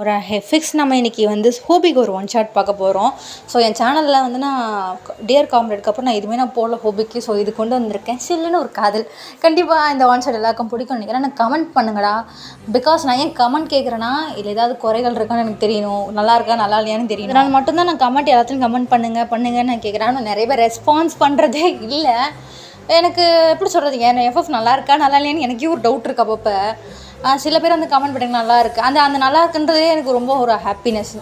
ஒரு ஃபிக்ஸ் நம்ம இன்றைக்கி வந்து ஹோபிக்கு ஒரு ஒன் ஷாட் பார்க்க போகிறோம். ஸோ என் சேனலில் வந்து நான் டியர் காம்ரேட்க்கு அப்புறம் நான் எதுவுமே நான் போடல ஹோபிக்கு. ஸோ இது கொண்டு வந்திருக்கேன் சில்லுன்னு ஒரு காதல். கண்டிப்பாக இந்த ஒன் ஷாட் எல்லாருக்கும் பிடிக்கும் நினைக்கிறேன். எனக்கு கமெண்ட் பண்ணுங்கடா. பிகாஸ் நான் ஏன் கமெண்ட் கேட்குறேன்னா இல்லை ஏதாவது குறைகள் இருக்கான்னு எனக்கு தெரியணும், நல்லா இருக்கா நல்லா இல்லையான்னு தெரியும். இதனால் மட்டும்தான் நான் கமெண்ட் எல்லாத்தையும் கமெண்ட் பண்ணுங்கன்னு நான் கேட்குறேன். ஆனால் நிறைய பேர் ரெஸ்பான்ஸ் பண்ணுறதே இல்லை. எனக்கு எப்படி சொல்கிறது, என் எஃப்எஃப் நல்லா இருக்கா நல்லா இல்லையான்னு எனக்கே ஒரு டவுட் இருக்குது அப்பப்போ. சில பேர் வந்து கமெண்ட் பண்ணுங்க நல்லா இருக்குது. அந்த நல்லா இருக்குன்றதே எனக்கு ரொம்ப ஒரு ஹாப்பினஸ்.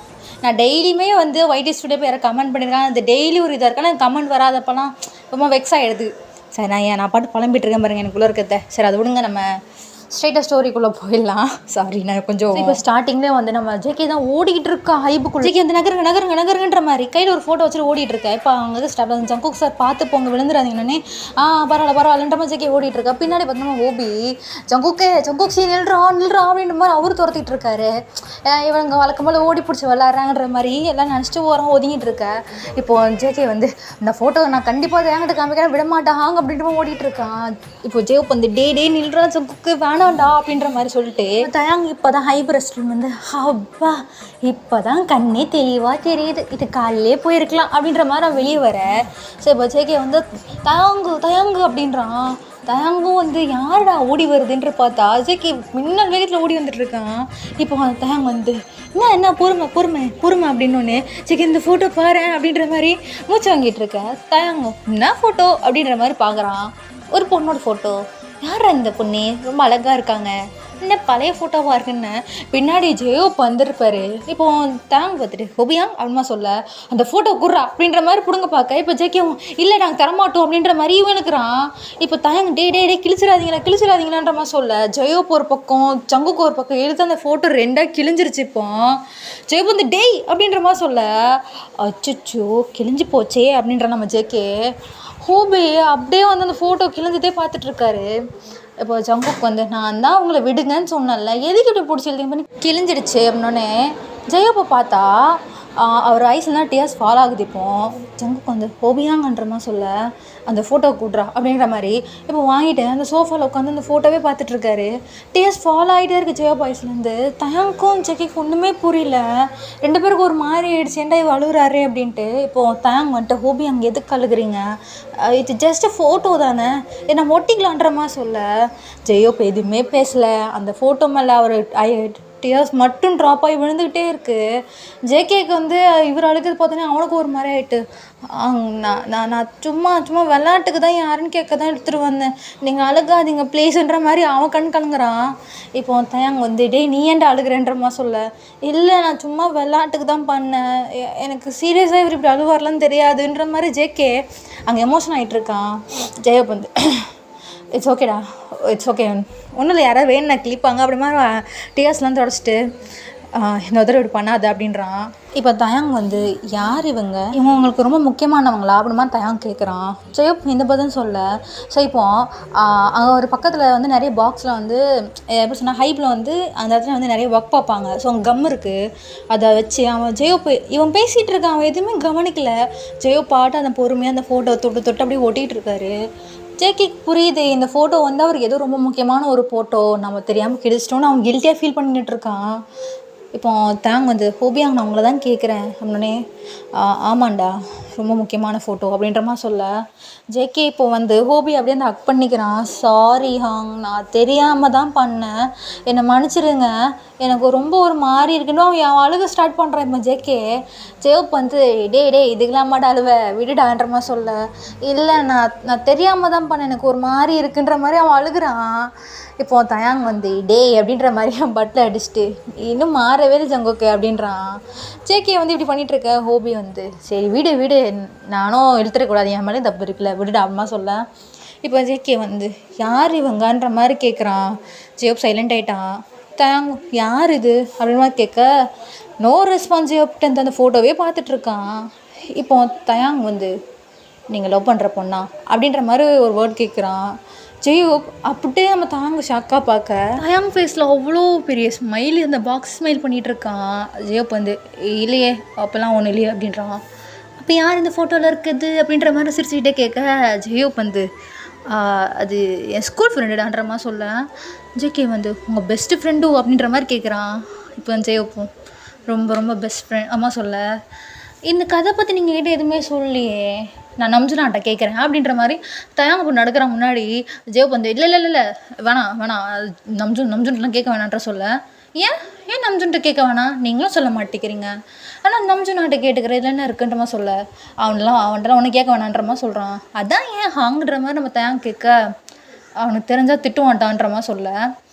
நான் டெய்லியுமே வந்து ஒய்டி ஸ்டுடியோ போய் யாரும் கமெண்ட் பண்ணியிருக்காங்க, அது டெய்லி ஒரு இதாக இருக்கா. எனக்கு கமெண்ட் வராதப்பெல்லாம் ரொம்ப வெக்ஸ் ஆகிடுது. சரி நான் பாட்டு புலம்பிட்டு இருக்கேன் பாருங்கள் எனக்குள்ளே இருக்கிறத. சரி அது விடுங்க, நம்ம ஸ்ட்ரெயிட்டாக ஸ்டோரிக்குள்ளே போயிடலாம். சாரி நான் கொஞ்சம் இப்போ ஸ்டார்டிங்லேயே வந்து நம்ம ஜேகே தான் ஓடிக்கிட்டு இருக்கா ஹைப்புக்குள்ளே. ஜேகே வந்து நகருங்கன்ற மாதிரி கையில் ஒரு ஃபோட்டோ வச்சுட்டு ஓடிட்டு இருக்கா. இப்போ அவங்க வந்து ஸ்டாப் ஜங்குக் சார் பார்த்து போங்க விழுந்துடாதீங்கன்னே பரவாயில்லன்ற மாதிரி ஜேகே ஓடிட்டு இருக்கா. பின்னாடி பார்த்தோம்னா ஓபி ஜங்குக் சி நில்றா அப்படின்ற மாதிரி அவரு துரத்திட்டு இருக்காரு. இவங்க வழக்கம் போல் ஓடி பிடிச்சி விளாட்றாங்கன்ற மாதிரி எல்லாம் நினச்சிட்டு ஓரம் ஒதுங்கிட்டு இருக்கா. இப்போ ஜேகே வந்து இந்த ஃபோட்டோ நான் கண்டிப்பாக அதை என்கிட்ட காமிக்கிறேன் விடமாட்டாங்க அப்படின்ற ஓடிட்டு இருக்கான். இப்போ ஜேப் வந்து டே நில்றா ஜங்குக்கு வேணாண்டா அப்படின்ற மாதிரி சொல்லிட்டு தயாங் இப்போ தான் ஹைப் ரெஸ்டாரண்ட் வந்து அப்பா இப்போ தான் கண்ணே தெளிவாக தெரியுது, இது காலையிலே போயிருக்கலாம் அப்படின்ற மாதிரி நான் வெளியே வரேன். சரி இப்போ ஜேகே வந்து தயாங்கு அப்படின்றான். தயாங்கும் வந்து யாருடா ஓடி வருதுன்ற பார்த்தா ஜேகே மின்னல் வேகத்தில் ஓடி வந்துட்டுருக்கான். இப்போ தயாங் வந்து என்ன பொறுமை அப்படின்னோடனே ஜேகே இந்த ஃபோட்டோ பாரு அப்படின்ற மாதிரி மூச்சு வாங்கிட்டு இருக்கேன். தயாங்கும் என்ன ஃபோட்டோ அப்படின்ற மாதிரி பார்க்குறான். ஒரு பொண்ணோட ஃபோட்டோ. யார் அந்த பொண்ணு, ரொம்ப அழகாக இருக்காங்க, என்ன பழைய ஃபோட்டோவாக இருக்குன்னு பின்னாடி ஜெயோப் வந்திருப்பாரு. இப்போ தேங்க பார்த்துட்டு ஹோபியாங் அப்படிமா சொல்ல அந்த ஃபோட்டோ குர்றா அப்படின்ற மாதிரி பிடுங்க பார்க்க. இப்போ ஜேகேவும் இல்லை நாங்கள் தரமாட்டோம் அப்படின்ற மாதிரி இவனுக்குறான். இப்போ தயங்க டே கிழிச்சிடாதீங்களான்ற மாதிரி சொல்ல ஜெயோப் ஒரு பக்கம் ஜங்குக்கு ஒரு பக்கம் எழுத்து அந்த ஃபோட்டோ ரெண்டாக கிழிஞ்சிருச்சு. இப்போ ஜெயோப் வந்து டேய் அப்படின்ற மாதிரி சொல்ல அச்சோ கிழிஞ்சு போச்சே அப்படின்ற நம்ம ஜேகே ஹோபி அப்படியே வந்து அந்த ஃபோட்டோ கிழிஞ்சதே பார்த்துட்ருக்காரு. இப்போ ஜங்குக் வந்து நான் தான் உங்களை விடுங்கன்னு சொன்னேன்ல, எதுக்கு இப்படி பிடிச்சி எழுதி பண்ணி கிழிஞ்சிடுச்சு அப்படின்னோடனே ஜெயோப்பை பார்த்தா அவர் ஐஸ்லாம் டியர்ஸ் ஃபாலோ ஆகுது. இப்போ ஜங்குக் வந்து ஹோபியாங்கன்ற மாதிரி சொல்ல அந்த ஃபோட்டோ கூட்றா அப்படின்ற மாதிரி இப்போ வாங்கிட்டு அந்த சோஃபாவில் உட்காந்து அந்த ஃபோட்டோவே பார்த்துட்ருக்காரு. டியர்ஸ் ஃபாலோ ஆகிட்டே இருக்குது ஜெயோப் ஐஸ்லேருந்து. தயாங்க்கும் ஜெகேக்கு ஒன்றுமே புரியல, ரெண்டு பேருக்கு ஒரு மாதிரி ஆயிடுச்சு, ஏன்டா இவ அழுகுறாரு அப்படின்ட்டு. இப்போது தயாங் வந்துட்டு ஹோபியாங் எதுக்கு அழுகுறீங்க, இது ஜஸ்ட்டு ஃபோட்டோ தானே, என்ன ஒட்டிக்கலான்ற மாதிரி சொல்ல ஜெயோப் எதுவுமே பேசலை. அந்த ஃபோட்டோ மேலே அவர் டியர்ஸ் மட்டும் ட்ராப் ஆகி விழுந்துக்கிட்டே இருக்குது. ஜேகேக்கு வந்து இவர் அழுகிறது பார்த்தோன்னே அவனுக்கு ஒரு மாதிரி ஆகிட்டு நான் சும்மா விளையாட்டுக்கு தான் யாருன்னு கேட்க தான் எடுத்துகிட்டு வந்தேன், நீங்கள் அழுகாதீங்க ப்ளீஸுன்ற மாதிரி அவன் கலங்குறான். இப்போ தயாங் வந்து டேய் நீ ஏன்டா அழுகிறேன்ற மாதிரி சொல்ல இல்லை நான் சும்மா விளையாட்டுக்கு தான் பண்ணேன், எனக்கு சீரியஸாக இவர் இப்படி அழுவார்லாம் தெரியாதுன்ற மாதிரி ஜேகே அங்கே எமோஷன் ஆகிட்டுருக்கான். ஜெயப் வந்து இட்ஸ் ஓகே ஒன்றும் இல்லை, யாராவது வேணும் நான் கிளிப்பாங்க அப்படி மாதிரி டியர்ஸ்லாம் தொடச்சிட்டு இந்த உதவி இப்படி பண்ணாது அப்படின்றான். இப்போ தயாங் வந்து யார் இவங்க உங்களுக்கு ரொம்ப முக்கியமானவங்களா அப்படி மாதிரி தயாங் கேட்குறான். ஜெயோப் இந்த பதில் சொல்ல. ஸோ இப்போ அங்கே ஒரு பக்கத்தில் வந்து நிறைய பாக்ஸில் வந்து எப்படி சொன்னால் ஹைப்பில் வந்து அந்த இடத்துல வந்து நிறைய ஒர்க் பார்ப்பாங்க. ஸோ அங்கே கம் இருக்குது, அதை வச்சு அவன் ஜெயோப் இவன் பேசிகிட்டு இருக்கான், அவன் எதுவுமே கவனிக்கல. ஜெயோப் பாட்டு அந்த பொறுமையாக அந்த ஃபோட்டோ தொட்டு அப்படியே ஒட்டிகிட்டு இருக்காரு. ஜேகேக்கு புரியுது இந்த ஃபோட்டோ வந்து அவருக்கு ஏதோ ரொம்ப முக்கியமான ஒரு ஃபோட்டோ நம்ம தெரியாமல் கிழிச்சிட்டோன்னு அவன் கில்ட்டியாக ஃபீல் பண்ணிட்டுருக்கான். இப்போ தேங் வந்து ஹோபியாங் நான் உங்களை தான் கேட்குறேன் அப்படின்னே ஆமாண்டா ரொம்ப முக்கியமான ஃபோட்டோ அப்படின்ற மாதிரி சொல்ல ஜேகே இப்போ வந்து ஹோபி அப்படியே அந்த ஹக் பண்ணிக்கிறான். சாரி ஹாங் நான் தெரியாமல் தான் பண்ணேன், என்னை மன்னிச்சிடுங்க, எனக்கு ரொம்ப ஒரு மாதிரி இருக்குன்னு அவன் அழுக ஸ்டார்ட் பண்ணுறான். இப்போ ஜெயோப் வந்து டே இதுக்கெல்லாம் மாட்டா அழுவ விடுடான்ற மாதிரி சொல்ல இல்லை நான் தெரியாமல் தான் பண்ணேன், எனக்கு ஒரு மாதிரி இருக்குன்ற மாதிரி அவன் அழுகிறான். இப்போ தயாங் வந்து டே அப்படின்ற மாதிரி அவன் பட்டில் அடிச்சுட்டு இன்னும் மாறவே ஜங்குக்கு அப்படின்றான். ஜேகே வந்து இப்படி பண்ணிகிட்ருக்க. ஹோபி வந்து சரி வீடு நானும் இழுத்துடக்கூடாது, என் மேலே தப்பு இருக்குல்ல விடுடா அம்மா சொல்ல. இப்போ ஜேகே வந்து யார் இவங்கன்ற மாதிரி கேட்குறான். ஜெயோப் சைலண்ட் ஆகிட்டான். தயாங் யார் இது அப்படின்னு மாதிரி கேட்க நோ ரெஸ்பான்ஸ். ஜெயோப்ட்டு அந்த ஃபோட்டோவே பார்த்துட்ருக்கான். இப்போ தயாங் வந்து நீங்கள் லவ் பண்ணுற பொண்ணா அப்படின்ற மாதிரி ஒரு வேர்ட் கேட்குறான். ஜெயோப் அப்படியே நம்ம தாங்க ஷாக்காக பார்க்க தயாங் ஃபேஸில் அவ்வளோ பெரிய ஸ்மைல், அந்த பாக்ஸ் ஸ்மைல் பண்ணிகிட்ருக்கான். ஜெயோப் வந்து இல்லையே அப்போல்லாம் ஒன்றும் இல்லையே அப்படின்றான். அப்போ யார் இந்த ஃபோட்டோவில் இருக்குது அப்படின்ற மாதிரி சிரிச்சுக்கிட்டே கேட்க ஜெயோப் வந்து அது என் ஸ்கூல் ஃப்ரெண்டுடான்ற மாதிரி சொல்ல ஜேகே வந்து உங்கள் பெஸ்ட்டு ஃப்ரெண்டு அப்படின்ற மாதிரி கேட்குறான். இப்போ ஜெயோப்பும் ரொம்ப ரொம்ப பெஸ்ட் ஃப்ரெண்ட். அம்மா சொல்ல இந்த கதை பற்றி நீங்கள் கிட்ட எதுவுமே சொல்லலையே, நான் நம்ஜுனாட்ட கேட்குறேன் அப்படின்ற மாதிரி தயாங்க பொண்ணு நடக்கிற முன்னாடி ஜெயோப் வந்து இல்லை இல்லை இல்லை வேணாம் நம்ஜுன்லாம் கேட்க வேணான்ற சொல்ல, ஏன் நம்ஜுன்ட்ட கேட்க வேணாம், நீங்களும் சொல்ல மாட்டேங்கிறீங்க, ஆனால் நம்ஜுனாட்ட கேட்டுக்கிறேன் இதில் என்ன இருக்குன்றமா சொல்ல, அவன்கிட்டலாம் ஒன்று கேட்க வேணான்றமா சொல்கிறான். அதான் ஏன் ஹாங்குன்ற மாதிரி நம்ம தயாங்க கேட்க, அவனுக்கு தெரிஞ்சால் திட்டுவான்ட்டான்றமா சொல்ல,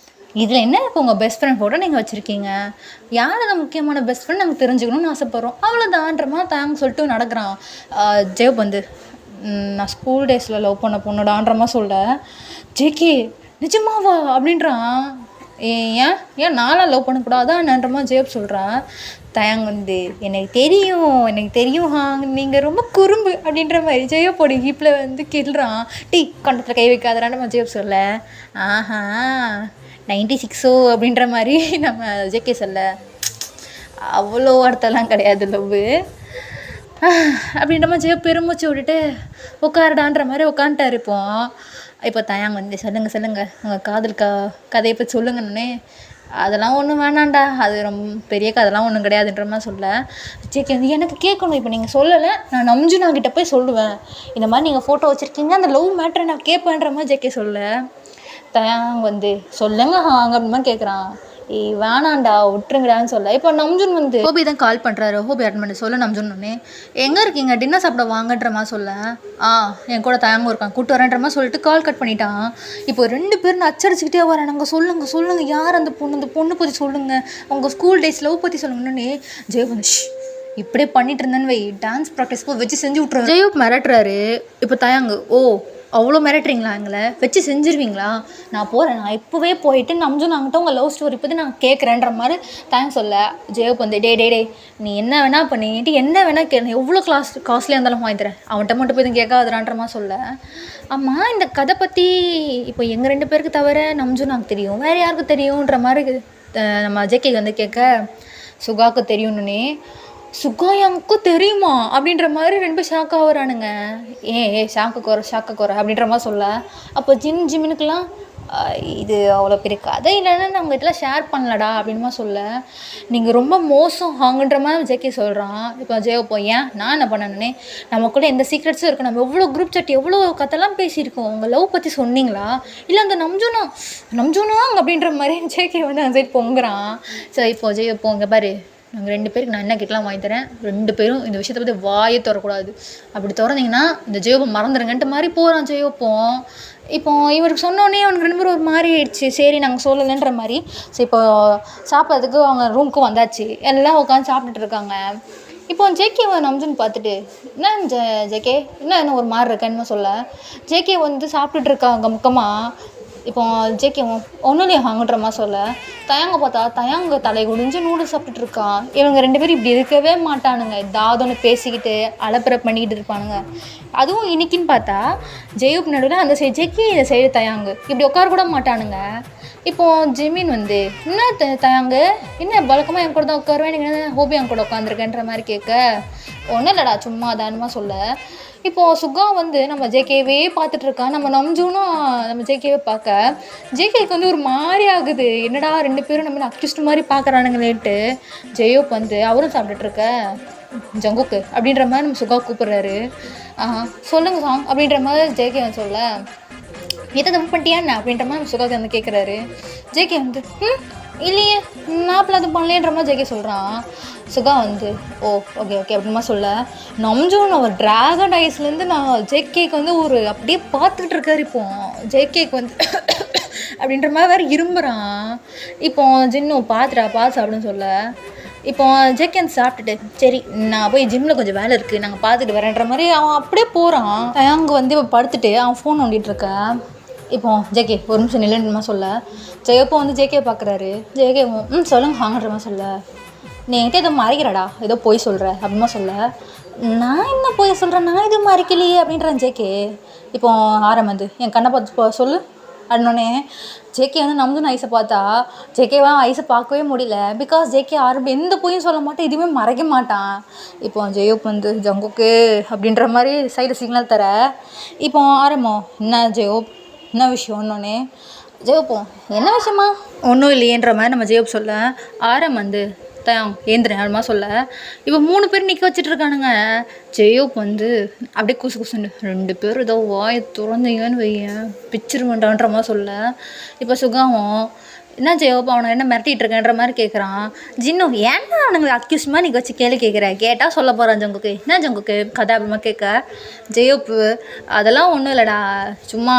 இதில் என்ன இருக்குது, உங்கள் பெஸ்ட் ஃப்ரெண்ட் ஃபோட்டோ நீங்கள் வச்சுருக்கீங்க, யார் அந்த முக்கியமான பெஸ்ட் ஃப்ரெண்ட் நாங்கள் தெரிஞ்சுக்கணும்னு ஆசைப்பட்றோம், அவ்வளோதான்றமா தாங்க சொல்லிட்டு நடக்கிறான். ஜெயோப் வந்து நான் ஸ்கூல் டேஸில் லவ் பண்ண பொண்ணுடான்றமா சொல்ல, ஜேகே நிஜமாவா அப்படின்றான். ஏன் நானும் லவ் பண்ணக்கூடாதான்றமா ஜெயோப் சொல்கிறான். தயாங் வந்து எனக்கு தெரியும் நீங்கள் ரொம்ப குறும்பு அப்படின்ற மாதிரி ஜெயோப்போட ஹிப்பில் வந்து கிள்றான். கண்டத்தில் கை வைக்காதரான்ற ஜெயோப் சொல்ல, ஆஹா 96 அப்படின்ற மாதிரி நம்ம ஜேகே சொல்ல, அவ்வளோ அர்த்தம்லாம் கிடையாது லவ் அப்படின்ற மாதிரி ஜெயோப் பெருமூச்சு விட்டுட்டு உட்காருடான்ற மாதிரி உட்காந்துட்டா இருப்போம். இப்போ தயாங்க வந்து சொல்லுங்கள் உங்கள் காதல் கதையை பற்றி சொல்லுங்கன்னே, அதெல்லாம் ஒன்றும் வேணாண்டா, அது ரொம்ப பெரிய கதைலாம் ஒன்றும் கிடையாதுன்ற மாதிரி சொல்ல, ஜேகே வந்து எனக்கு கேட்கணும், இப்போ நீங்கள் சொல்லலை நான் நம்ஜுனா கிட்ட போய் சொல்லுவேன், இந்த மாதிரி நீங்கள் ஃபோட்டோ வச்சுருக்கீங்க, அந்த லவ் மேட்ரை நான் கேட்பேன்ற மாதிரி ஜேகே சொல்ல, தயாங்க வந்து சொல்லுங்க அப்படிமா கேட்குறான். வேணாண்டா விட்டுருங்கடான்னு சொல்ல, இப்போ நம்ஜுன் வந்து ஹோபி தான் கால் பண்ணுறாரு. ஹோபி அட்டன் பண்ணி சொல்ல நம்ஜுன்னே, எங்கே இருக்கீங்க, டின்னர் சாப்பிட வாங்கன்ற மாதிரி சொல்ல, என் கூட தயாங்க இருக்கான் கூப்பிட்டு வரேன்ற மாதிரி சொல்லிட்டு கால் கட் பண்ணிட்டான். இப்போ 2 பேரும் அச்சடிச்சுக்கிட்டே வரானுங்க, சொல்லுங்கள் யார் அந்த பொண்ணு பற்றி சொல்லுங்கள், உங்கள் ஸ்கூல் டேஸ் லவ் பற்றி சொல்லுங்கன்னு. ஜெயோப் வந்து இப்படியே பண்ணிட்டு இருந்தேன்னு வை, டான்ஸ் ப்ராக்டிஸ்க்கு வச்சு செஞ்சு விட்ருவேன். ஜெயோப் மிரட்டுறாரு. இப்போ தயாங்க அவ்வளோ மிரட்டுறீங்களா, எங்களை வச்சு செஞ்சுருவீங்களா, நான் போகிறேன், நான் இப்போவே போயிட்டு நம்ஜுனாங்கிட்ட உங்கள் லவ் ஸ்டோரி பற்றி நான் கேட்குறேன்ற மாதிரி தேங்க்ஸ் சொல்ல, ஜெயோப் வந்து டே நீ என்ன வேணால் பண்ணிட்டு என்ன வேணால் கேளு, எவ்வளோ காஸ்ட்லியாக இருந்தாலும் வாங்கி தரேன், அவன்கிட்ட மட்டும் போய் கேட்காதுறான்ற மாதிரி சொல்ல, ஆமாம் இந்த கதை பற்றி இப்போ எங்கள் 2 பேருக்கு தவிர நம்ஜுனாக்கு தெரியும், வேறு யாருக்கு தெரியுன்ற மாதிரி நம்ம ஜேகே வந்து கேட்க, சுகாவுக்கு தெரியும்னே, சுகாயாவுக்கும் தெரியுமா அப்படின்ற மாதிரி 2 பேர் ஷாக் ஆகுறானுங்க. ஷாக்கு குறை அப்படின்ற மாதிரி சொல்ல, அப்போ ஜிம்மினுக்கெலாம் இது அவ்வளோ பெரிய கதை இல்லைன்னு நம்ம இதெல்லாம் ஷேர் பண்ணலடா அப்படின்மா சொல்ல, நீங்கள் ரொம்ப மோசம் ஹாங்குன்ற மாதிரி ஜேகே சொல்கிறான். இப்போ ஜெயோப்போ நான் என்ன பண்ணணுன்னே, நமக்குள்ளே எந்த சீக்ரெட்ஸும் இருக்குது, நம்ம எவ்வளோ குரூப் சாட் எவ்வளோ கதைலாம் பேசியிருக்கோம், உங்கள் லவ் பற்றி சொன்னீங்களா, இல்லை அந்த நம்ஜுனா அப்படின்ற மாதிரி ஜேகே வந்து அந்த சைட் பொங்குறான். சரி இப்போ ஜெயோப்போ இங்கே பாரு, நாங்கள் 2 பேருக்கு நான் என்ன கிட்டலாம் வாங்கி தரேன், 2 பேரும் இந்த விஷயத்தை பற்றி வாயே திறக்கூடாது, அப்படி திறந்தீங்கன்னா இந்த ஜெயோப்பை மறந்துடுங்கன்ட்டு மாதிரி போகிறான் ஜெயோப்போம். இப்போ இவருக்கு சொன்னோடனே அவனுக்கு 2 பேரும் ஒரு மாதிரி ஆயிடுச்சு, சரி நாங்கள் சொல்லலைன்ற மாதிரி. சரி இப்போ சாப்பிட்றதுக்கு அவங்க ரூமுக்கும் வந்தாச்சு, எல்லாம் உட்காந்து சாப்பிட்டுட்டு இருக்காங்க. இப்போ ஜேகே நம்ஜுன் பார்த்துட்டு என்ன ஜேகே என்ன ஒரு மாதிரி இருக்கேன்னு சொல்ல, ஜேகே வந்து சாப்பிட்டுட்டு இருக்காங்க முக்கமாக. இப்போ ஜேகே ஒன்றும் இல்லையா ஹாங்குன்ற மாதிரி சொல்ல, தயாங்க பார்த்தா தயாங்க தலை குடிஞ்சு நூடுல்ஸ் சாப்பிட்டுட்டு இருக்கான். இவங்க 2 பேரும் இப்படி இருக்கவே மாட்டானுங்க, ஏதாவது ஒன்று பேசிக்கிட்டு அலப்பறை பண்ணிக்கிட்டு இருப்பானுங்க. அதுவும் இன்னைக்குன்னு பார்த்தா ஜெயோப் நடுவில் அந்த சைடு ஜேகே, இந்த சைடு தயாங்கு, இப்படி உட்கார கூட மாட்டானுங்க. இப்போது ஜிமின் வந்து என்ன தயாங்கு என்ன வழக்கமாக என் கூட தான் உட்காருவேன், நீங்கள் என்ன ஹோபி என் கூட உட்காந்துருக்கேன்ற மாதிரி கேட்க, ஒன்றும் இல்லைடா சும்மா தானமாக சொல்ல. இப்போது சுகா வந்து நம்ம ஜேகேவே பார்த்துட்ருக்கான், நம்ம நம்ஜுனும் நம்ம ஜேகேவே பார்க்க, ஜேகேக்கு வந்து ஒரு மாதிரி ஆகுது, என்னடா 2 பேரும் நம்ம அக்யூஸ்ட் மாதிரி பார்க்குறானுங்களேன்ட்டு. ஜெயோப் வந்து அவரும் சாப்பிட்டுட்ருக்க, ஜங்குக்கு அப்படின்ற மாதிரி நம்ம சுகா கூப்பிட்றாரு. சொல்லுங்க சாங் அப்படின்ற மாதிரி ஜேகே வந்து சொல்ல, எதை தப்பு பண்ணிட்டியா என்ன அப்படின்ற மாதிரி நம்ம சுகாவுக்கு வந்து கேட்குறாரு. ஜேகே வந்து இல்லையே நாப்பில் அது பண்ணலேன்ற மாதிரி ஜேகே சொல்கிறான். சுகா வந்து ஓகே அப்படிமா சொல்ல, நம்ஜுன் ஒரு ட்ராகன் ஐஸ்லேருந்து நான் ஜேகேக்கு வந்து ஒரு அப்படியே பார்த்துக்கிட்டு இருக்காரு. இப்போ ஜேகேக்கு வந்து அப்படின்ற மாதிரி வேறு இரும்புறான். இப்போ ஜின்னு பார்த்து அப்படின்னு சொல்ல, இப்போ ஜேகே சாப்பிட்டுட்டு சரி நான் போய் ஜிம்மில் கொஞ்சம் வேலை இருக்குது நாங்கள் பார்த்துட்டு வரேன்ற மாதிரி அவன் அப்படியே போகிறான். அங்கே வந்து இப்போ படுத்துட்டு அவன் ஃபோன் நோண்டிகிட்ருக்க. இப்போ ஜேகே ஒரு நிமிஷம் நில்லுமா சொல்ல, ஜெயோப்போ வந்து ஜேகே பார்க்குறாரு. ஜேகே சொல்லுங்க ஹாங்கன்ற மாதிரி சொல்ல, நீ என்கிட்ட எதோ மறைக்கிறடா, ஏதோ போய் சொல்கிற அப்படிமா சொல்ல, நான் என்ன போய் சொல்கிறேன், நான் எதுவும் மறைக்கலையே அப்படின்றான் ஜேகே. இப்போ வந்து என் கண்ணை பார்த்து சொல்லு அப்படின்னோடனே ஜேகே வந்து நம்ஜுன் ஐஸை பார்த்தா ஜேகேவா ஐஸை பார்க்கவே முடியல. பிகாஸ் ஜேகே எந்த பொய்யும் சொல்ல மாட்டான், எதுவுமே மறைக்க மாட்டான். இப்போ ஜெயோப் வந்து ஜங்குக்கு அப்படின்ற மாதிரி சைடு சிக்னல் தர. இப்போ என்ன ஜெயோப் என்ன விஷயம்னோடனே ஜெயப்போம் என்ன விஷயமா? ஒன்றும் இல்லையேன்ற மாதிரி நம்ம ஜெயப் சொல்ல, ஆரம் வந்து தான் ஏந்திரமா சொல்ல, இப்போ 3 பேர் நிற்க வச்சுட்டு இருக்கானுங்க. ஜெயப் வந்து அப்படியே குசு குசுன்னு 2 பேர் ஏதோ வாயை திறந்தீங்கன்னு வையேன் பிச்சிருவேண்டான்ற மாதிரி சொல்ல, இப்போ சுகாவும் என்ன ஜெயப் அவனை என்ன மிரட்டிகிட்டு இருக்கேன்ற மாதிரி கேட்குறான். ஜின்னு ஏன்னா அவனுங்களை அக்யூஸ்மாக நீங்கள் வச்சு கேள்வி கேட்குற, கேட்டால் சொல்ல போகிறான் ஜங்குக்கு. என்ன ஜங்குக்கு கதை அப்படிமா கேட்க, ஜெயப்பு அதெல்லாம் ஒன்றும் இல்லைடா, சும்மா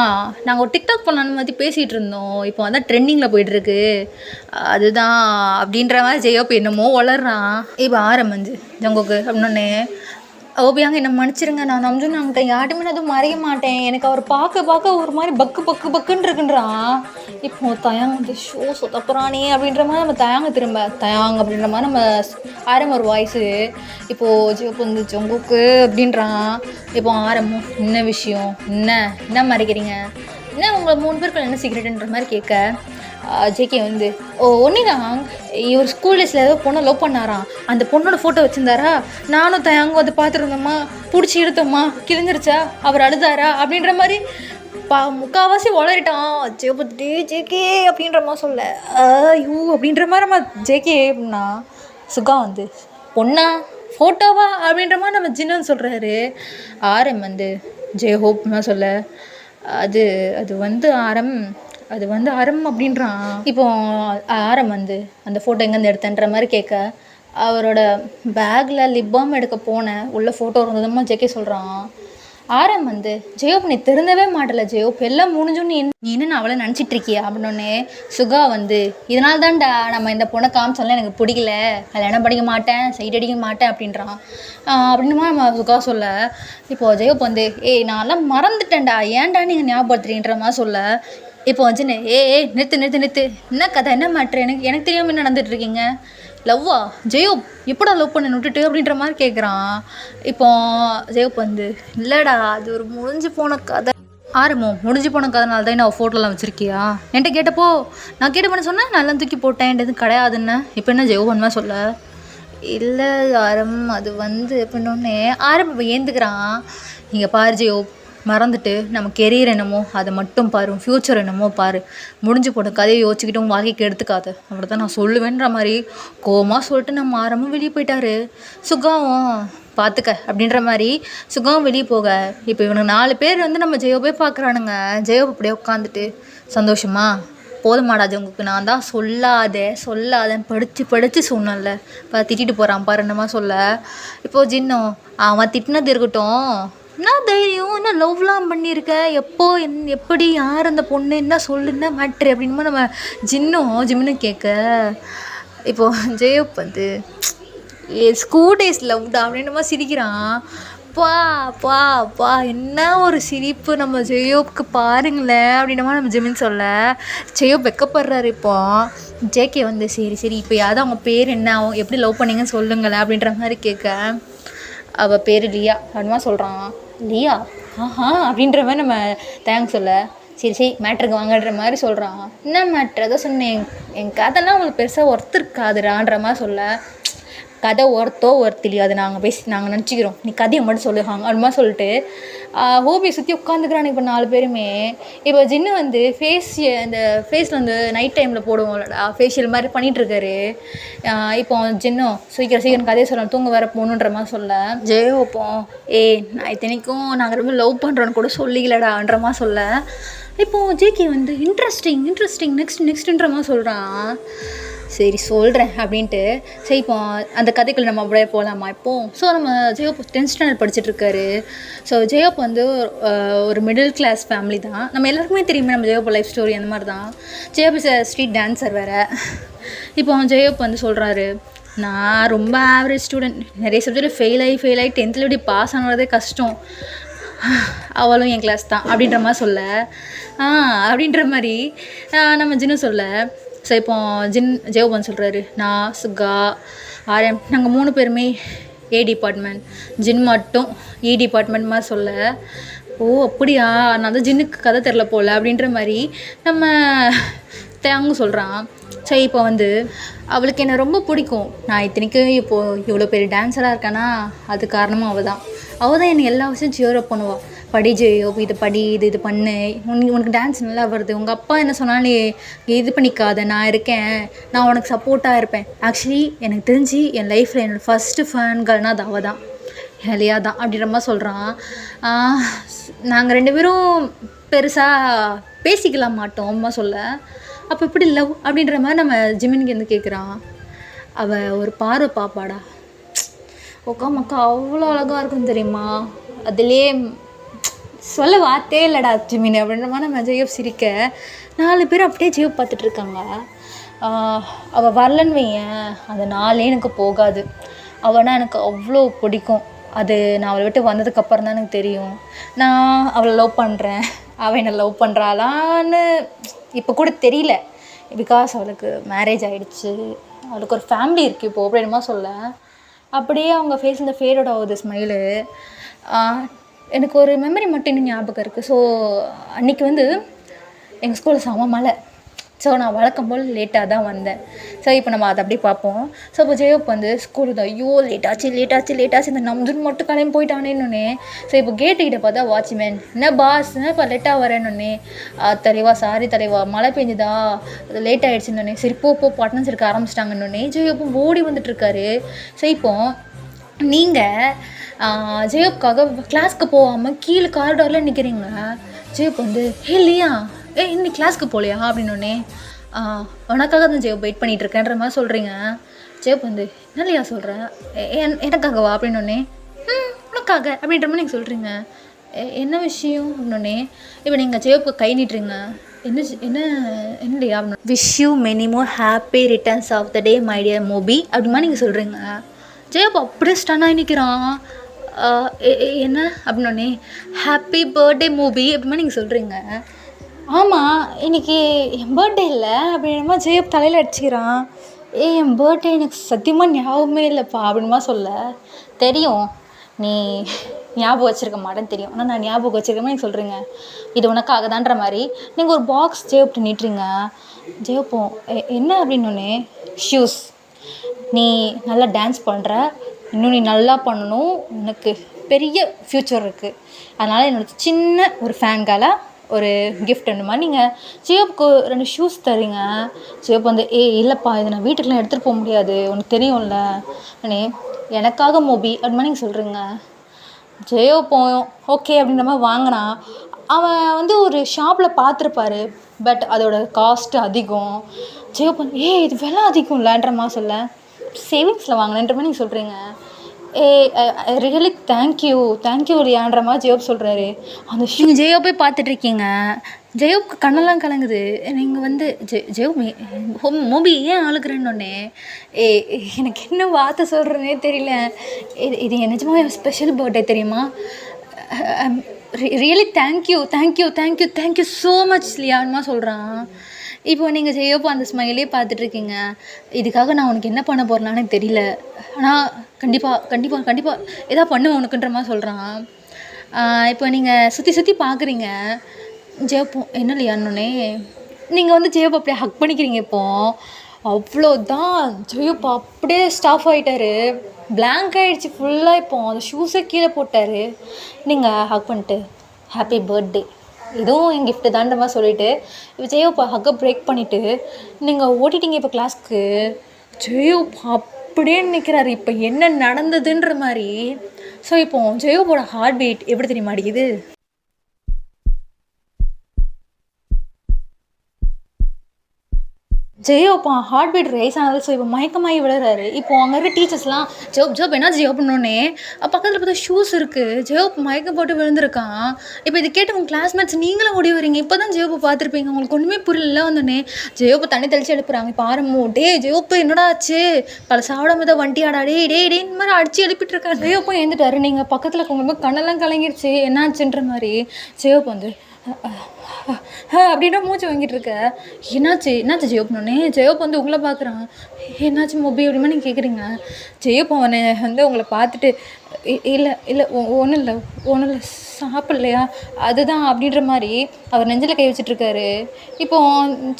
நாங்கள் ஒரு டிக்டாக் பண்ணலான்னு மாதிரி பேசிகிட்டு இருந்தோம், இப்போ வந்து ட்ரெண்டிங்கில் போய்ட்டுருக்கு அதுதான் அப்படின்ற மாதிரி ஜெயப் என்னமோ வளர்றான். இப்போ ஆரம்பிஞ்சு ஜங்குக்கு அப்படின்னே, ஓபியாங்க என்ன மன்னிச்சிருங்க, நான் நம்ஜுன் அவன்கிட்ட யார்ட்டுமே நான் எதுவும் மறைய மாட்டேன், எனக்கு அவர் பார்க்க ஒரு மாதிரி பக்குன்னு இருக்குன்றான். இப்போ தயாங் வந்து ஷோ சொத்தப்புறானே அப்படின்ற மாதிரி நம்ம தயாங்க திரும்ப தயாங் அப்படின்ற மாதிரி நம்ம ஆரம் ஒரு வாய்ஸு. இப்போது ஜியோப்பு வந்து ஜங்குக்கு அப்படின்றான். இப்போ ஆரம்பம் என்ன விஷயம், என்ன மறைக்கிறீங்க, என்ன உங்களை 3 பேருக்குள்ள என்ன சீக்ரெட்டுன்ற மாதிரி கேட்க, ஜேகே வந்து ஒன்றுதான் இவர் ஸ்கூல் டேஸில் ஏதோ பொண்ணை லவ் பண்ணாராம், அந்த பொண்ணோட ஃபோட்டோ வச்சுருந்தாரா, நானும் தயாங்க வந்து பார்த்துருந்தோம்மா, பிடிச்சி எடுத்தோம்மா, கிழிஞ்சிருச்சா, அவர் அழுதாரா அப்படின்ற மாதிரி முக்கால்வாசி வளரிட்டான். ஜெயபதி ஜேகே அப்படின்ற மாதிரி சொல்ல, ஐயோ அப்படின்ற மாதிரி நம்ம ஜேகே அப்படின்னா சுகா வந்து பொண்ணா ஃபோட்டோவா அப்படின்ற மாதிரி நம்ம ஜின்னு சொல்கிறாரு. ஆரம் வந்து ஜெயஹோப்னா சொல்ல, அது வந்து ஆரம் அப்படின்றான். இப்போ ஆரம் வந்து அந்த ஃபோட்டோ எங்கேருந்து எடுத்தேன்ற மாதிரி கேட்க, அவரோட பேக்கில் லிப் பாம் எடுக்க போனேன், உள்ள ஃபோட்டோ இருந்ததுமா ஜேகே சொல்கிறான். ஆரம் வந்து ஜெயோப் நீ திருந்தவே மாட்டல ஜெயோப், எல்லாம் முடிஞ்சுன்னு நீ இன்னும் அவளை நினச்சிட்ருக்கியா அப்படின்னே சுகா வந்து இதனால தான்டா நம்ம இந்த பொண்ணை காமிச்சாலும் எனக்கு பிடிக்கல, கல்யாணம் படிக்க மாட்டேன், சைட் அடிக்க மாட்டேன் அப்படின்றான். அப்படின்னுமா நம்ம சுகா சொல்ல, இப்போது ஜெயோப் வந்து நான்லாம் மறந்துட்டேன்டா, ஏன்டா நீங்கள் ஞாபகப்படுத்துறீன்ற மாதிரி சொல்ல, இப்போ வந்துன்னு நிறுத்து என்ன கதை, என்ன மேட்ரு, எனக்கு தெரியாமல் என்ன நடந்துகிட்ருக்கீங்க, லவ்வா ஜெயோப் எப்படா லவ் பண்ண விட்டுட்டு அப்படின்ற மாதிரி கேட்குறான். இப்போ ஜெயோப் வந்து இல்லைடா அது ஒரு முடிஞ்சு போன கதை. ஆரம்பம் முடிஞ்சு போன கதைனால தான் நான் ஃபோட்டோலாம் வச்சுருக்கியா, என்கிட்ட கேட்டப்போ நான் கேட்டப்போ சொன்னேன் நல்லா தூக்கி போட்டேன், என்கிட்ட எதுவும் கிடையாதுன்னு. இப்போ என்ன ஜெயோப் அந்தமா சொல்ல, இல்லை அது வந்து எப்படின்னே ஆரம்பம் ஏந்துக்கிறான். இங்கே பாரு ஜெயோப், மறந்துட்டு நம்ம கெரியர் என்னமோ அதை மட்டும் பாரு, ஃப்யூச்சர் என்னமோ பாரு, முடிஞ்சு போட்ட கதையை யோசிச்சுக்கிட்டு உன் வாழ்க்கைக்கு எடுத்துக்காத, அப்படி தான் நான் சொல்லுவேன்ற மாதிரி கோவமாக சொல்லிட்டு நம்ம ஆரம்பம் வெளியே போயிட்டாரு. சுகாவும் பார்த்துக்க அப்படின்ற மாதிரி சுகாவும் வெளியே போக, இப்போ இவனுக்கு 4 பேர் வந்து நம்ம ஜெயோபே பார்க்குறானுங்க. ஜெயோப் அப்படியே உட்காந்துட்டு சந்தோஷமா போதுமாடா ஜங்குக்கு, நான் தான் சொல்லாதேன்னு படித்து சொன்னேன்ல, இப்போ திட்டிட்டு போகிறான் பாருன்னமா சொல்ல. இப்போது ஜின்னும் அவன் திட்டினது இருக்கட்டும், என்ன தைரியம், என்ன லவ்லாம் பண்ணியிருக்க, எப்படி யார் அந்த பொண்ணு, என்ன சொல்லுன்னா மேட்ரு அப்படின்மா நம்ம ஜிம்னு கேட்க, இப்போது ஜெயோப் வந்து ஸ்கூல் டேஸ் லவ்டா அப்படின்ற சிரிக்கிறான். பா என்ன ஒரு சிரிப்பு நம்ம ஜெயோப்புக்கு பாருங்களேன் அப்படின்ற மாதிரி நம்ம ஜிமின் சொல்ல, ஜெயோப் வெக்கப்படுறாரு. இப்போ ஜேகே வந்து சரி இப்போ யாவது அவங்க பேர் என்ன, அவங்க எப்படி லவ் பண்ணீங்கன்னு சொல்லுங்களேன் அப்படின்ற மாதிரி கேட்க, அவள் பேர் லியா அப்படிமா சொல்கிறான். லியா அப்படின்ற மாதிரி நம்ம தேங்க்ஸ் சொல்ல, சரி மேட்ருக்கு வாங்கன்ற மாதிரி சொல்கிறான். என்ன மேட்ரு, அதை சொன்னேன் என் கதைலாம் உங்களுக்கு பெருசாக ஒருத்தருக்காதுடான்ற மாதிரி சொல்ல, கதை ஒருத்திலையோ அது நாங்கள் நினச்சிக்கிறோம், நீ கதையை மட்டும் சொல்லுவாங்க அப்படிமா சொல்லிட்டு ஹோபியை சுற்றி உட்காந்துக்கிறானு. இப்போ 4 பேருமே இப்போ ஜின்னு வந்து அந்த ஃபேஸில் வந்து நைட் டைமில் போடுவோம்லடா ஃபேஷியல் மாதிரி பண்ணிகிட்ருக்காரு. இப்போ ஜின்னும் சீக்கிரம் கதையை சொல்லலாம், தூங்க வேறு போகணுன்ற மாதிரி சொல்ல, ஜெயோப்போம் நான் இத்தனைக்கும் நாங்கள் ரொம்ப லவ் பண்ணுறோன்னு கூட சொல்லிக்கலடான்ற மாதிரி சொல்ல, இப்போது ஜேகே வந்து இன்ட்ரெஸ்டிங் நெக்ஸ்ட்ன்ற மாதிரி சொல்கிறான். சரி சொல்கிறேன் அப்படின்ட்டு, சரி இப்போ அந்த கதைக்குள்ளே நம்ம அப்படியே போகலாமா இப்போது. ஸோ நம்ம ஜெயோப் 10th ஸ்டாண்டர்ட் படிச்சுட்ருக்காரு. ஸோ ஜெயோப் வந்து ஒரு மிடில் கிளாஸ் ஃபேமிலி தான், நம்ம எல்லாருக்குமே தெரியுமே நம்ம ஜெயோப் லைஃப் ஸ்டோரி அந்த மாதிரி தான். ஜெயோப் இஸ் ஸ்ட்ரீட் டான்ஸர் வேறு. இப்போ ஜெயோப் வந்து சொல்கிறாரு, நான் ரொம்ப ஆவரேஜ் ஸ்டூடெண்ட், நிறைய சப்ஜெக்ட் ஃபெயில் ஆகி 10th இப்படி பாஸ் ஆனதே கஷ்டம், அவளும் என் கிளாஸ் தான் அப்படின்ற மாதிரி சொல்ல, அப்படின்ற மாதிரி நம்ம ஜின்னு சொல்ல. ஸோ இப்போ ஜெயோப் வந்து சொல்கிறாரு, நான் சுகா ஆரம் நாங்கள் 3 பேருமே ஏ டிபார்ட்மெண்ட், ஜின் மட்டும் இ டிபார்ட்மெண்ட் மாதிரி சொல்ல, அப்படியா நான் தான் ஜின்னுக்கு கதை தெரில போல் அப்படின்ற மாதிரி நம்ம தேங்கு சொல்கிறான். சரி இப்போ வந்து அவளுக்கு என்னை ரொம்ப பிடிக்கும், நான் இத்தனைக்கும் இப்போது இவ்வளோ பெரிய டான்ஸராக இருக்கேன்னா அது காரணமும் அவள் தான் என்னை எல்லா விஷயம் சியர் அப் பண்ணுவாள், படி ஜெயோப், இது படி, இது பண்ணு, உனக்கு டான்ஸ் நல்லா வருது, உங்கள் அப்பா என்ன சொன்னாலும் நீ இது பண்ணிக்காத, நான் இருக்கேன், நான் உனக்கு சப்போர்ட்டாக இருப்பேன். ஆக்சுவலி எனக்கு தெரிஞ்சு என் லைஃப்பில் என்னோடய ஃபஸ்ட்டு ஃபேன் கேர்ள்னால் அது அவள் தான், ஹலியா தான் அப்படின்ற மாதிரி சொல்கிறான். நாங்கள் 2 பேரும் பெருசாக பேசிக்கலாம் மாட்டோம் அம்மா சொல்ல. அப்போ எப்படி லவ் அப்படின்ற மாதிரி நம்ம ஜிமினிக்கு வந்து கேட்குறான். அவள் ஒரு பார்வை பாப்பாடா, உக்கா மக்கா அவ்வளோ அழகாக இருக்கும் தெரியுமா, அதிலே சொல்ல வார்த்தையே இல்லைடா ஜிமினி அப்படின்ற மாதிரி நம்ம ஜெயோப் சிரிக்க 4 பேர் அப்படியே ஜெயோப் பார்த்துட்ருக்காங்க. அவள் வரலன்னு வையன் அந்த நாளே எனக்கு போகாது. அவனா எனக்கு அவ்வளோ பிடிக்கும். அது நான் அவளை விட்டு வந்ததுக்கப்புறம் தான் எனக்கு தெரியும். நான் அவளை லவ் பண்ணுறேன், அவள் என்னை லவ் பண்ணுறாளான்னு இப்போ கூட தெரியல. பிகாஸ் அவளுக்கு மேரேஜ் ஆகிடுச்சு, அவளுக்கு ஒரு ஃபேமிலி இருக்குது இப்போது அப்படின்மா சொல்ல. அப்படியே அவங்க ஃபேஸ் இந்த ஃபேடட் ஆகுது ஸ்மைலு. எனக்கு ஒரு மெமரி மட்டும் இன்னும் ஞாபகம் இருக்குது. ஸோ அன்றைக்கி வந்து எங்கள் ஸ்கூலில் செம மழை. ஸோ நான் வழக்கம் போல் லேட்டாக தான் வந்தேன். ஸோ இப்போ நம்ம அதை அப்படியே பார்ப்போம். ஸோ இப்போ ஜெயோப் வந்து ஸ்கூலுக்கு ஐயோ லேட்டாச்சு இந்த நம்துன்னு மட்டும் கிளம்பி போயிட்டானேன்னொன்னே. ஸோ இப்போ கேட்டுக்கிட்ட பார்த்தா வாட்ச்மேன், என்ன பாஸ் இப்போ லேட்டாக வரேன்னொன்னே. தலைவா சாரி தலைவா, மழை பெஞ்சுதா, அது லேட் ஆகிடுச்சுன்னொன்னே. சரி போ அட்டனன்ஸ் எடுக்க ஆரம்பிச்சிட்டாங்கன்னொன்னே ஜெயோப்பும் ஓடி வந்துட்டுருக்காரு. ஸோ இப்போ நீங்கள் ஜெயோப்காக கிளாஸ்க்கு போகாமல் கீழே காரிடாரில் நிற்கிறீங்க. ஜெயோப் வந்து இல்லையா இன்னைக்கு கிளாஸ்க்கு போகலையா அப்படின்னோடனே உனக்காக தான் ஜெயோப் வெயிட் பண்ணிகிட்ருக்கேன்ற மாதிரி சொல்கிறீங்க. ஜெயோப் வந்து என்னலையா சொல்கிறேன், எனக்காகவா அப்படின்னோடனே உனக்காக அப்படின்ற மாதிரி நீங்கள் சொல்கிறீங்க. என்ன விஷயம் அப்படின்னோடனே இப்போ நீங்கள் ஜெயோப்புக்கு கை நீட்டுறீங்க. என்னலையா அப்படின்னு, wish you many more happy returns of the day my dear மோபி அப்படிமா நீங்கள் சொல்கிறீங்க. ஜெயோப் அப்படியே ஸ்டன்னாக நிற்கிறான். என்ன அப்படின்னோடனே ஹாப்பி பர்த்டே மூபி அப்படிமா நீங்கள் சொல்கிறீங்க. ஆமாம் இன்றைக்கி என் பர்த்டே இல்லை அப்படின்னமா ஜெயோப் தலையில் அடிச்சுக்கிறான். என் பர்த்டே எனக்கு சத்தியமாக ஞாபகமே இல்லைப்பா அப்படின்மா சொல்ல. தெரியும் நீ ஞாபகம் வச்சுருக்க மாட்டேன்னு தெரியும், ஆனால் நான் ஞாபகம் வச்சுருக்கேன் நீங்கள் சொல்கிறீங்க. இது உனக்காக தான்ற மாதிரி நீங்கள் ஒரு பாக்ஸ் ஜெயோப்ட்டு நீட்டுறீங்க. ஜெயோப்போம் என்ன அப்படின்னோடனே ஷூஸ், நீ நல்லா டான்ஸ் பண்ணுற, இன்னும் நீ நல்லா பண்ணணும், உனக்கு பெரிய ஃப்யூச்சர் இருக்குது, அதனால் என்னோடய சின்ன ஒரு ஃபேன்காலாக ஒரு கிஃப்ட் வேணுமா நீங்கள் ஜியோப்புக்கு 2 ஷூஸ் தரீங்க. ஜியோப் வந்து இல்லைப்பா இது நான் வீட்டுக்குலாம் எடுத்துகிட்டு போக முடியாது, உனக்கு தெரியும்ல அண்ணே, எனக்காக மோபி அப்படிமா நீங்கள் சொல்கிறீங்க. ஜெயோப்போம் ஓகே அப்படின்ற மாதிரி வாங்கினா அவன் வந்து ஒரு ஷாப்பில் பார்த்துருப்பாரு, பட் அதோட காஸ்ட்டு அதிகம். ஜெயோப் வந்து இது விலை அதிகம்லன்ற மாதிரி சொல்ல, சேவிங்ஸில் வாங்கினேன்ற மாதிரி நீங்கள் சொல்கிறீங்க. ரியலி தேங்க்யூ இல்லையான்ற மாதிரி ஜெயோப் சொல்கிறாரு. அந்த நீங்கள் ஜெயோப்பே பார்த்துட்ருக்கீங்க. ஜெயோப்க்கு கண்ணெல்லாம் கலங்குது. நீங்கள் வந்து ஜெயோப் மோபி ஏன் அழுகிறேன்னொன்னே எனக்கு என்ன வார்த்தை சொல்கிறேன்னே தெரியல. இது நிஜமாக ஸ்பெஷல் பர்த்டே தெரியுமா, ரியலி தேங்க்யூ ஸோ மச் இல்லையான்மா சொல்கிறான். இப்போ நீங்கள் ஜெயோப்போ அந்த ஸ்மைலே பார்த்துட்ருக்கீங்க. இதுக்காக நான் உனக்கு என்ன பண்ண போகிறேன்னு எனக்கு தெரியல, ஆனால் கண்டிப்பாக எதாவது பண்ணுவேன் உனக்குன்ற மாதிரி சொல்கிறான். இப்போ நீங்கள் சுற்றி பார்க்குறீங்க. ஜெயோப்போ என்ன இல்லையான்னொன்னே நீங்கள் வந்து ஜெயோப்போ அப்படியே ஹக் பண்ணிக்கிறீங்க. இப்போது அவ்வளோதான், ஜெயோப்போ அப்படியே ஸ்டாஃப் ஆகிட்டாரு, பிளாங்க் ஆகிடுச்சு ஃபுல்லாக. இப்போ அந்த ஷூஸை கீழே போட்டார். நீங்கள் ஹக் பண்ணிட்டு ஹாப்பி பர்த்டே, இதுவும் என் கிஃப்ட்டு தான்ற மாதிரி சொல்லிவிட்டு இப்போ ஜெயோப்பா ஹக்கை பிரேக் பண்ணிவிட்டு நீங்கள் ஓட்டிட்டீங்க இப்போ கிளாஸ்க்கு. ஜெயோப் அப்படியே நிற்கிறாரு, இப்போ என்ன நடந்ததுன்ற மாதிரி. ஸோ இப்போ ஜெயோப்போட ஹார்ட் பீட் எப்படி தெரியுமா அடிக்குது, ஜெயோப்பா ஹார்ட் பீட் ரைஸ் ஆனது. ஸோ இப்போ மயக்கமாகி விழுறாரு. இப்போது அங்கே இருக்க டீச்சர்ஸ்லாம் ஜெயோப் என்ன ஜெயோப்னோடனே பக்கத்தில் பார்த்தா ஷூஸ் இருக்குது, ஜெயோப் மயக்கம் போட்டு விழுந்திருக்கான். இப்போ இது கேட்டு உங்கள் கிளாஸ்மேட்ஸ் நீங்களும் ஓடி வரீங்க. இப்போ தான் ஜெயோப்பை பார்த்துருப்பீங்க, உங்களுக்கு ஒன்றுமே புரியல. வந்தோடனே ஜெயோப்பை தண்ணி தெளிச்சு எழுப்புறாங்க. இப்போ ஜெயோப்பு என்னடா ஆச்சு, பல சாப்பிடாம தான் வண்டி ஆடா இந்த மாதிரி அடிச்சு எழுப்பிட்டு இருக்காரு. ஜெயோப்பும் எழுந்துட்டாரு. நீங்கள் பக்கத்தில் உங்களுக்கு கண்ணெல்லாம் கலங்கிருச்சு, என்னாச்சுன்ற மாதிரி. ஜெயோப் வந்து அப்படின்னா மூச்சு வாங்கிட்டு இருக்க. என்னாச்சு என்னாச்சு ஜெயோப்னோடனே ஜெயோப் வந்து உங்களை பார்க்குறான். என்னாச்சு மொபி அப்படிமா நீங்கள் கேட்குறீங்க. ஜெயோப் அவனை வந்து உங்களை பார்த்துட்டு இல்லை இல்லை ஒன்றும் இல்லை ஒன்றும் இல்லை சாப்பிட்லையா அதுதான் அப்படின்ற மாதிரி அவர் நெஞ்சில் கை வச்சிட்ருக்காரு. இப்போ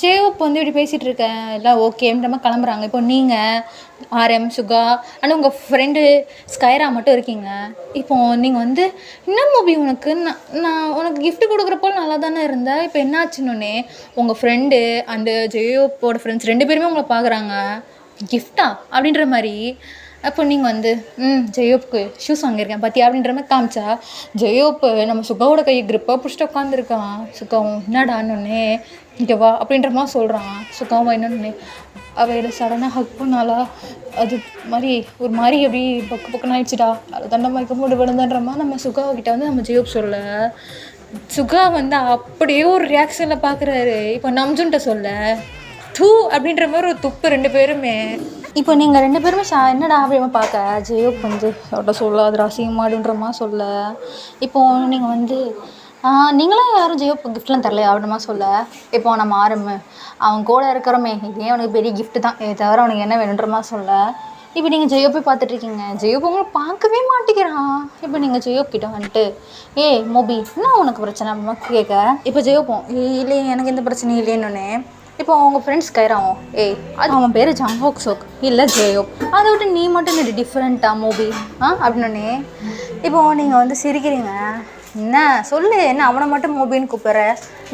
ஜெயோப் வந்து இப்படி பேசிகிட்டு இருக்கேன் எல்லாம் ஓகேன்ற மாதிரி கிளம்புறாங்க. இப்போ நீங்கள் ஆர்எம் சுகா ஆனால் உங்கள் ஃப்ரெண்டு ஸ்கைரா மட்டும் இருக்கீங்க. இப்போது நீங்கள் வந்து என்ன மூவி உனக்கு நான் உனக்கு கிஃப்ட் கொடுக்குறப்போ நல்லா தானே இருந்தேன். இப்போ என்னாச்சுன்னொன்னே உங்கள் ஃப்ரெண்டு அந்த ஜெயோப்போட ஃப்ரெண்ட்ஸ் 2 பேருமே உங்களை பார்க்குறாங்க. கிஃப்டா அப்படின்ற மாதிரி. அப்போ நீங்கள் வந்து ஜெயோப்புக்கு ஷூஸ் வாங்கியிருக்கேன் பார்த்தியா அப்படின்ற மாதிரி காமிச்சா ஜெயோப்பு நம்ம சுகாவோட கையை கிரிப்பாக பிடிச்சிட்டு உட்காந்துருக்கான். சுகாவும் என்னடான்னொன்னே இங்கே வா அப்படின்ற மாதிரி சொல்கிறான். சுகாவும் என்னன்னு அவள் சடனாக ஹக் பண்ணாலா அது மாதிரி ஒரு மாதிரி எப்படி பக்குன்னு ஆயிடுச்சுடா அது தண்டை மயக்க போட்டு விழுந்துன்ற மாதிரி நம்ம சுகாவுக்கிட்ட வந்து நம்ம ஜெயோப் சொல்ல சுகா வந்து அப்படியே ஒரு ரியாக்ஷனில் பார்க்குறாரு. இப்போ நம்ஜுன்ட்ட சொல்ல டூ அப்படின்ற மாதிரி ஒரு துப்பு 2 பேருமே. இப்போ நீங்கள் 2 பேருமே என்னடா அப்படிமா பார்க்க ஜெயோப் வந்து அவட்ட சொல்ல அது ரசிகமாடுன்ற மாதிரி சொல்ல. இப்போது நீங்கள் வந்து நீங்களாம் யாரும் ஜெயோப் கிஃப்ட்லாம் தரலையா அப்படிமா சொல்ல. இப்போ நம்ம ஆரம்பு அவன் கூட இருக்கிறோமே இதே அவனுக்கு பெரிய கிஃப்ட்டு தான் இதை தவிர அவனுக்கு என்ன வேணுன்ற மாதிரி சொல்ல. இப்போ நீங்கள் ஜெயோப்பை பார்த்துட்ருக்கீங்க. ஜெயோப் உங்களை பார்க்கவே மாட்டேங்கிறான். இப்போ நீங்கள் ஜெயோப் கிட்ட வந்துட்டு மொபி என்ன உனக்கு பிரச்சனை அப்படிமா கேட்க. இப்போ ஜெயோப்போம் இல்லையே எனக்கு எந்த பிரச்சனையும் இல்லைன்னொன்னே. இப்போ அவங்க ஃப்ரெண்ட்ஸ் கைறாவும் அது அவன் பேர் ஜாங்ஹோக் சோக் இல்லை ஜெயோப் அதை விட்டு நீ மட்டும் என்ன டிஃப்ரெண்ட்டாக மூவி அப்படின்னே. இப்போது நீங்கள் வந்து சிரிக்கிறீங்க. என்ன சொல்லு என்ன அவனை மட்டும் மோபின்னு கூப்பிட்ற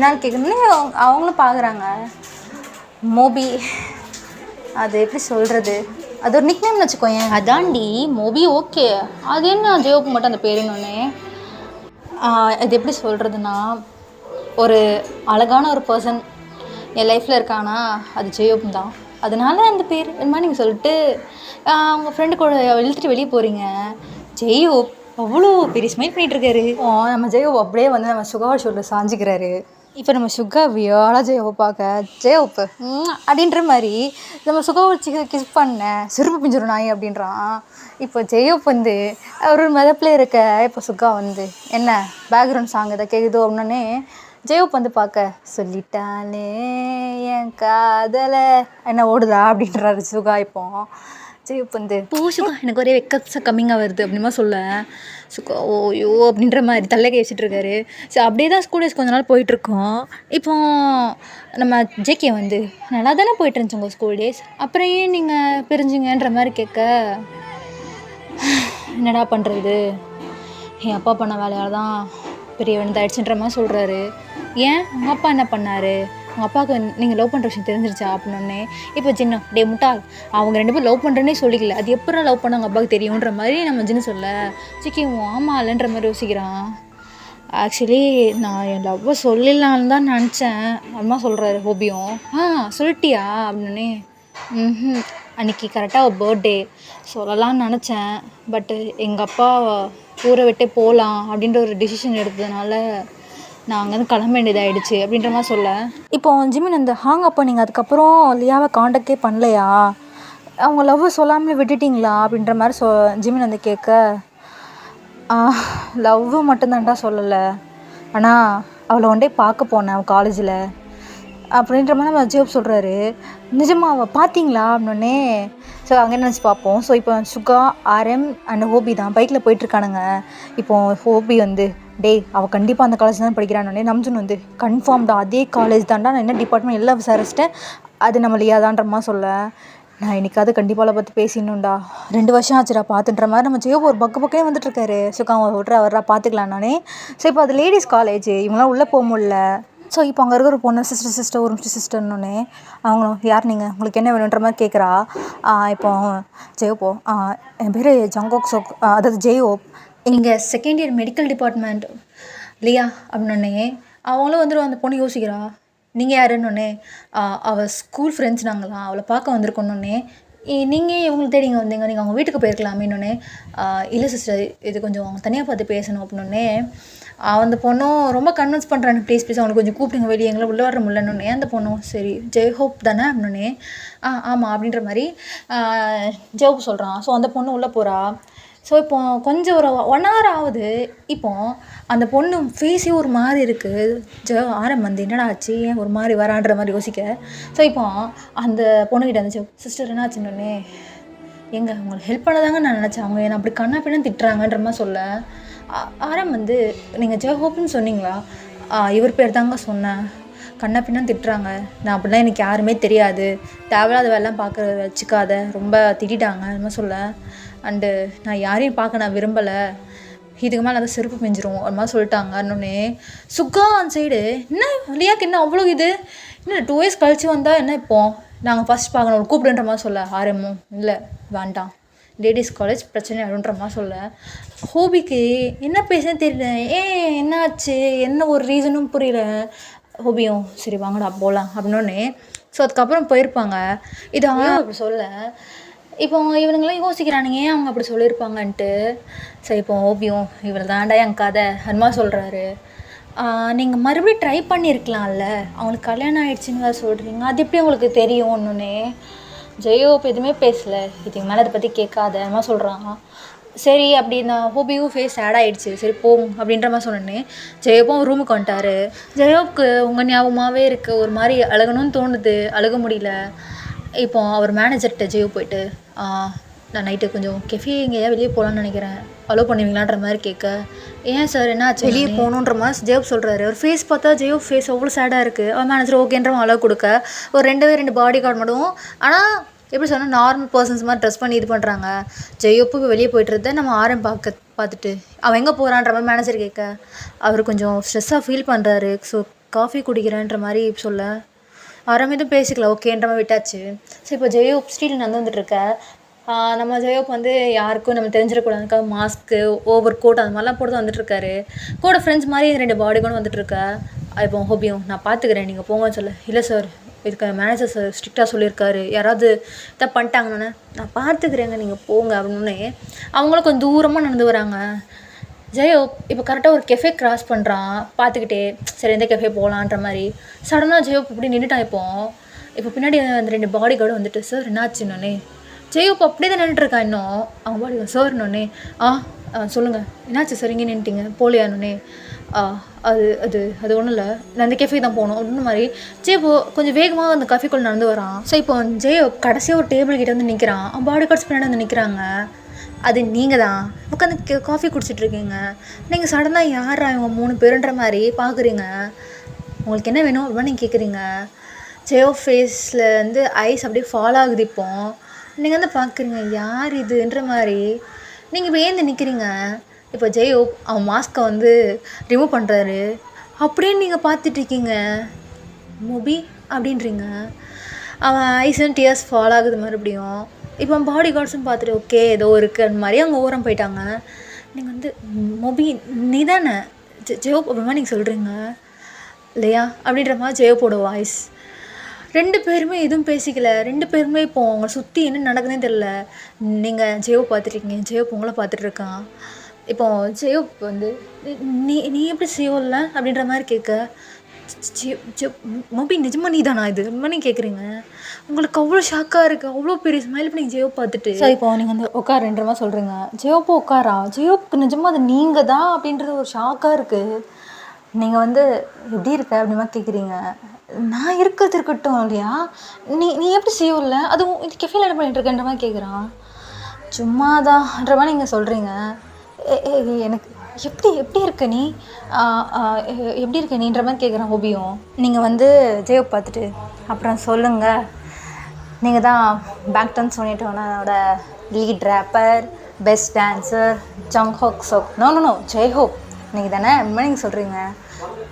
நான் கேட்கணும். அவங்களும் பார்க்குறாங்க மோபி அது எப்படி சொல்கிறது அது ஒரு நிக்நேம்னு வச்சுக்கோயேன். அதாண்டி மோபி ஓகே அது என்ன ஜெயோப் மட்டும் அந்த பேருன்னொன்னே. இது எப்படி சொல்கிறதுனா ஒரு அழகான ஒரு பர்சன் என் லைஃப்பில் இருக்கானா அது ஜெயோப் தான். அதனால அந்த பேர் இந்த மாதிரி நீங்கள் சொல்லிட்டு அவங்க ஃப்ரெண்டு கூட இழுத்துட்டு வெளியே போகிறீங்க. ஜெயோப் அவ்வளோ பெரிய ஸ்மைல் பண்ணிகிட்ருக்காரு. நம்ம ஜெயோப் அப்படியே வந்து நம்ம சுகாவை சொல்ல சாஞ்சிக்கிறாரு. இப்போ நம்ம சுகா வியாழாக ஜெயோவை பார்க்க ஜெயோப்பு அப்படின்ற மாதிரி நம்ம சுகாவை கிஸ் பண்ண சிறுப்பு பிஞ்சிரும் நாய் அப்படின்றான். இப்போ ஜெயோப் வந்து ஒரு மிதப்பில் இருக்க. இப்போ சுகா வந்து என்ன பேக்ரவுண்ட் சாங் இதை கேட்குதோ அப்படின்னே ஜெயோப் வந்து பார்க்க சொல்லிட்டாலே என் காதலை என்ன ஓடுதா அப்படின்றாரு சுகா. இப்போ ஜெயோப் வந்து சுகா எனக்கு ஒரே வெக்க கம்மிங்காக வருது அப்படிமா சொல்ல. சுகா ஓயோ அப்படின்ற மாதிரி தள்ளக்கை வச்சுட்ருக்காரு. ஸோ அப்படியே தான் ஸ்கூல் டேஸ் கொஞ்ச நாள் போயிட்டுருக்கோம். இப்போ நம்ம ஜேகே வந்து நல்லா தானே போயிட்டு இருந்துச்சு உங்கள் ஸ்கூல் டேஸ் அப்புறம் ஏன் நீங்கள் பிரிஞ்சிங்கன்ற மாதிரி கேட்க என்னடா பண்ணுறது என் அப்பா பண்ண வேலையால் தான் பெரிய வேணுதாயிடுச்சுன்ற மாதிரி சொல்கிறாரு. ஏன் உங்கள் அப்பா என்ன பண்ணார் உங்கள் அப்பாவுக்கு நீங்கள் லவ் பண்ணுற விஷயம் தெரிஞ்சிருச்சா அப்படின்னே. இப்போ ஜின்னு முட்டாள் அவங்க 2 பேரும் லவ் பண்ணுறேன்னே சொல்லிக்கல அது எப்போ லவ் பண்ண அவங்க அப்பாவுக்கு தெரியுன்ற மாதிரி நம்ம ஜின்னு சொல்ல சிக்கிவும் ஆமாம் இல்லைன்ற மாதிரி யோசிக்கிறான். ஆக்சுவலி நான் என் லவ்வை சொல்லிடலான்னு தான் நினச்சேன் அம்மா சொல்கிறாரு. ஹோபியும் சொல்லிட்டியா அப்படின்னே. அன்றைக்கி கரெக்டாக ஒரு பர்த்டே சொல்லலான்னு நினச்சேன். பட்டு எங்கள் அப்பா ஊரை விட்டே போகலாம் அப்படின்ற ஒரு டிசிஷன் எடுத்ததுனால நான் அங்கேருந்து கிளம்ப வேண்டியதாகிடுச்சு அப்படின்ற மாதிரி சொல்ல. இப்போ ஜிமின் அந்த அப்போ நீங்கள் அதுக்கப்புறம் லியாவை காண்டாக்டே பண்ணலையா அவங்க லவ் சொல்லாமல் விட்டுட்டிங்களா அப்படின்ற மாதிரி ஜிமின் வந்து கேட்க லவ்வு மட்டும்தான்டா சொல்லலை ஆனால் அவளை ஒன் டே பார்க்க போனேன் அவள் காலேஜில் அப்படின்ற மாதிரி நம்ம ஜெயோப் சொல்கிறாரு. நிஜமாக அவள் பார்த்தீங்களா அப்படின்னே. ஸோ அங்கே நினச்சி பார்ப்போம். ஸோ இப்போ சுகா ஆர்எம் அண்ட் ஹோபி தான் பைக்கில் போயிட்டுருக்கானுங்க. இப்போது ஹோபி வந்து அவள் கண்டிப்பாக அந்த காலேஜ் தான் படிக்கிறானே. நம்ஜுன் வந்து கன்ஃபார்ம்டா அதே காலேஜ் தான்டா நான் என்ன டிபார்ட்மெண்ட் எல்லாம் விசாரிச்சிட்டேன் அது நம்ம லியாதான்ற மாதிரி சொல்ல. நான் இன்றைக்காவது கண்டிப்பாக அவளை பற்றி பேசிடணும்டா 2 வருஷம் ஆச்சுடா பார்த்துன்ற மாதிரி நம்ம ஜெயோப் ஒரு பக்கமே வந்துட்டுருக்காரு. சுகா விட்றா வர்றா பார்த்துக்கலாம் நானே. ஸோ இப்போ அது லேடிஸ் காலேஜ் இவங்களாம் உள்ளே போக முடியல. ஸோ இப்போ அங்கே இருக்கிற ஒரு பொண்ணு சிஸ்டர் ஒரு நிமிஷம் சிஸ்டர்னே அவங்களும் யார் நீங்கள் உங்களுக்கு என்ன வேணுன்ற மாதிரி கேட்குறா. இப்போ ஜெயோப்போ என் பேர் ஜாங்ஹோக் சோக் அதாவது ஜெயோப் இங்கே செகண்ட் இயர் மெடிக்கல் டிபார்ட்மெண்ட் லியா அப்படின்னே. அவங்களும் வந்துடும். அந்த பொண்ணு யோசிக்கிறா நீங்கள் யாருன்னொன்னே அவள் ஸ்கூல் ஃப்ரெண்ட்ஸ் நாங்களாம் அவளை பார்க்க வந்திருக்கோன்னொன்னே. நீங்கள் இவங்களுக்கு தேடி இங்கே வந்தீங்க நீங்கள் அவங்க வீட்டுக்கு போயிருக்கலாமேன்னொன்னே. இல்லை சிஸ்டர் இது கொஞ்சம் தனியாக பார்த்து பேசணும் அப்படின்னே. அந்த பொண்ணும் ரொம்ப கன்வின்ஸ் பண்ணுறாங்க ப்ளீஸ் அவனுக்கு கொஞ்சம் கூப்பிடுங்க வெளியே எங்களை உள்ளே வர முடியலன்னொன்னே. அந்த பொண்ணும் சரி ஜெய்ஹோப் தானே அப்படின்னே. ஆமாம் அப்படின்ற மாதிரி ஜெயோப் சொல்கிறான். ஸோ அந்த பொண்ணு உள்ளே போகிறா. ஸோ இப்போ கொஞ்சம் ஒரு 1 hour ஆகுது. இப்போ அந்த பொண்ணு ஃபேஸே ஒரு மாதிரி இருக்குது. ஆரம் வந்து என்னடா ஆச்சு, ஏன் ஒரு மாதிரி வரான்ற மாதிரி யோசிக்க. ஸோ இப்போ அந்த பொண்ணுக்கிட்ட இருந்துச்சு, சிஸ்டர் என்ன ஆச்சுன்னொடனே, உங்களுக்கு ஹெல்ப் பண்ணதாங்க நான் நினச்சேன், அவங்க என்னை அப்படி கண்ணா பின்னா திட்டுறாங்கன்ற மாதிரி சொல்ல. ஆரம் வந்து நீங்கள் ஜெயஹோப்னு சொன்னீங்களா? இவர் பேர் தாங்க சொன்னேன். கண்ணா பின்னா திட்டுறாங்க, நான் அப்படிலாம் எனக்கு யாருமே தெரியாது, தேவையில்லாத வேலைலாம் பார்க்க வச்சுக்காத, ரொம்ப திட்டாங்க அந்த மாதிரி சொல்ல. அண்டு நான் யாரையும் பார்க்க நான் விரும்பலை, இதுக்கு மேலே அதை செருப்பு பிஞ்சிரும் அது மாதிரி சொல்லிட்டாங்க. இன்னொன்னே சுக்கா அந்த சைடு, என்ன லியாக்கு என்ன அவ்வளோ இது, இன்னும் 2 years கழிச்சு வந்தால் என்ன இப்போ நாங்கள் ஃபஸ்ட் பார்க்கணும் கூப்பிடுன்ற மாதிரி சொல்ல. ஆரம்பம் இல்லை வேண்டாம், லேடிஸ் காலேஜ் பிரச்சனை ஆகிடுன்ற மாதிரி சொல்ல. ஹோபிக்கு என்ன பேசுன்னு தெரியல, என்னாச்சு, என்ன ஒரு ரீசனும் புரியல. ஹோபியும் சரி வாங்கடா போகலாம் அப்படின்னோடனே ஸோ அதுக்கப்புறம் போயிருப்பாங்க. இது அப்படி சொல்ல. இப்போ இவனுங்களாம் யோசிக்கிறானுங்க ஏன் அவங்க அப்படி சொல்லியிருப்பாங்கன்ட்டு. சரி இப்போ ஹோபியும் இவர் தாண்டா என் கதை அதுமா சொல்கிறாரு. நீங்கள் மறுபடியும் ட்ரை பண்ணியிருக்கலாம்ல, அவங்களுக்கு கல்யாணம் ஆகிடுச்சின்னு வேறு சொல்கிறீங்க, அது எப்படி உங்களுக்கு தெரியும்? ஒன்றுனே ஜெயோப் எதுவுமே பேசலை, இதுக்கு மேலே அதை பற்றி கேட்காத மாதிரி சொல்கிறான். சரி அப்படி நான் ஹோபியும் ஃபேஸ் ஆட் ஆகிடுச்சு, சரி போகும் அப்படின்ற மாதிரி சொன்னேன்னே ஜெயோப்பும் ரூமுக்கு வந்துட்டார். ஜெயோப்புக்கு உங்கள் ஞாபகமாகவே இருக்குது, ஒரு மாதிரி அழுகணும்னு தோணுது, அழுக முடியல. இப்போ அவர் மேனேஜர்கிட்ட ஜெயோ போயிட்டு, நான் நைட்டு கொஞ்சம் கெஃபே எங்கேயா வெளியே போகலான்னு நினைக்கிறேன், அலோவ் பண்ணுவீங்களான்ற மாதிரி கேட்க, ஏன் சார் என்ன ஆச்சு வெளியே போகணுன்ற மாதிரி ஜெயோப் சொல்கிறாரு. அவர் ஃபேஸ் பார்த்தா ஜெயோப் ஃபேஸ் அவ்வளோ சேடாக இருக்குது. அவர் மேனேஜர் ஓகேன்றவங்க அலோவ் கொடுக்க, ஒரு 2 பாடி கார்டு மட்டும், ஆனால் எப்படி சொன்னால் நார்மல் பர்சன்ஸ் மாதிரி ட்ரெஸ் பண்ணி இது பண்ணுறாங்க. ஜெயோப்பு வெளியே போய்ட்டுருந்த நம்ம பார்த்துட்டு அவன் எங்கே போகிறான்ற மாதிரி மேனேஜர் கேட்க, அவர் கொஞ்சம் ஸ்ட்ரெஸ்ஸாக ஃபீல் பண்ணுறாரு, ஸோ காஃபி குடிக்கிறேன்ற மாதிரி சொல்ல. ஆரம் எதுவும் பேசிக்கலாம் ஓகேன்ற மாதிரி விட்டாச்சு. ஸோ இப்போ ஜெயோப் ஸ்ட்ரீட்டில் வந்துட்டுருக்க, நம்ம ஜெயோப் வந்து யாருக்கும் நம்ம தெரிஞ்சிடக்கூடாதுக்காக மாஸ்க்கு ஓவர் கோட் அது மாதிரிலாம் போட்டு தான் வந்துட்டுருக்காரு. கூட ஃப்ரெண்ட்ஸ் மாதிரி 2 பாடி கூட வந்துட்டுருக்க. இப்போ ஹோபியும் நான் பார்த்துக்கிறேன் நீங்கள் போங்கன்னு சொல்ல. இல்லை சார் இதுக்கு மேனேஜர் சார் ஸ்ட்ரிக்டாக சொல்லியிருக்காரு, யாராவது இதை பண்ணிட்டாங்கன்னு நான் பார்த்துக்கிறேங்க நீங்கள் போங்க அப்படின்னே அவங்களும் கொஞ்சம் தூரமாக நடந்து வராங்க. ஜெயோப் இப்போ கரெக்டாக ஒரு கெஃபே கிராஸ் பண்ணுறான் பார்த்துக்கிட்டே, சரி எந்த கெஃபே போகலான்ற மாதிரி. சடனாக ஜெயோப் இப்படி நின்றுட்டான். இப்போ பின்னாடி அந்த 2 பாடி கார்டும் வந்துட்டு, சார் என்னாச்சுன்னொன்னே ஜெயோப் அப்படியே தான் நின்றுட்டுருக்கா. இன்னும் அவங்க பாடி சார் இன்னொன்னே சொல்லுங்கள் என்னாச்சு சார் இங்கே நின்றுட்டீங்க போலியானே. அது அது அது ஒன்றும் இல்லை, நான் அந்த கெஃபே தான் போகணும் அப்படின்னு மாதிரி ஜெயோ கொஞ்சம் வேகமாக அந்த கஃபேக்குள்ளே நடந்து வரான். ஸோ இப்போ ஜெயோ கடைசியாக ஒரு டேபிள் கிட்டே வந்து நிற்கிறான், அவன் பாடி கார்ட்ஸ் பின்னாடி வந்து நிற்கிறாங்க. அது நீங்கள் தான் உட்காந்து காஃபி குடிச்சிட்ருக்கீங்க, நீங்கள் சடனாக யாரா இவங்க 3 பேருன்ற மாதிரி பார்க்குறீங்க, உங்களுக்கு என்ன வேணும் அப்படின்னு நீங்கள் கேட்குறீங்க. ஜெயோ ஃபேஸில் வந்து ஐஸ் அப்படியே ஃபாலோ ஆகுது. இப்போ நீங்கள் வந்து பார்க்குறீங்க யார் இதுன்ற மாதிரி, நீங்கள் இப்போ ஏந்து நிற்கிறீங்க. இப்போ ஜெயோ அவன் மாஸ்க்கை வந்து ரிமூவ் பண்ணுறாரு, அப்படியே நீங்கள் பார்த்துட்ருக்கீங்க. மோபி அப்படின்றீங்க. அவன் ஐஸ் அண்ட் டியர்ஸ் ஃபாலோ ஆகுது மறுபடியும். இப்போ அவன் பாடி கார்ட்ஸும் பார்த்துட்டு ஓகே ஏதோ இருக்குது அந்த மாதிரி அவங்க ஓரம் போயிட்டாங்க. நீங்கள் வந்து மோபி நீ தானே ஜெயோ அப்படிமா நீங்கள் சொல்கிறீங்க இல்லையா அப்படின்ற மாதிரி ஜெயோப்போட வாய்ஸ். 2 பேருமே எதுவும் பேசிக்கல. 2 பேருமே இப்போ அவங்க சுற்றி என்ன நடக்குதுன்னு தெரில. நீங்கள் ஜெயோ பார்த்துட்ருக்கீங்க, ஜெயோ உங்களை பார்த்துட்ருக்கான். இப்போ ஜெயோ வந்து நீ நீ எப்படி ஜெயோ இல்லை அப்படின்ற மாதிரி கேட்க, மோபி நிஜமாக நீ தானா இது மாதிரி கேட்குறீங்க. உங்களுக்கு அவ்வளோ ஷாக்காக இருக்குது, அவ்வளோ பெரிய ஸ்மைல் பண்ணி ஜெயோ பார்த்துட்டு. ஸோ இப்போ நீங்கள் வந்து உட்காருன்ற மாதிரி சொல்கிறீங்க. ஜெயோப்போ உட்காரா, ஜெயோப்புக்கு நிஜமாக அது நீங்கள் தான் அப்படின்றது ஒரு ஷாக்காக இருக்குது. நீங்கள் வந்து எப்படி இருக்க அப்படிமா கேட்குறீங்க. நான் இருக்கிறது இருக்கட்டும் இல்லையா, நீ நீ எப்படி செய்யல, அதுவும் இது கெஃபேல என்ன பண்ணிகிட்ருக்கன்ற மாதிரி கேட்குறான். சும்மாதான்ற மாதிரி நீங்கள் சொல்கிறீங்க. எனக்கு எப்படி எப்படி இருக்க நீ, எப்படி இருக்க நீன்ற மாதிரி கேட்குறான் ஹோபியும். நீங்கள் வந்து ஜெயோ பார்த்துட்டு அப்புறம் சொல்லுங்கள், நீங்கள் தான் பேக்டன் சொன்னிட்டோனோட lead rapper, best dancer, Jung Hoseok. No J Hope நீங்கள் தானே மாதிரி நீங்கள் சொல்கிறீங்க.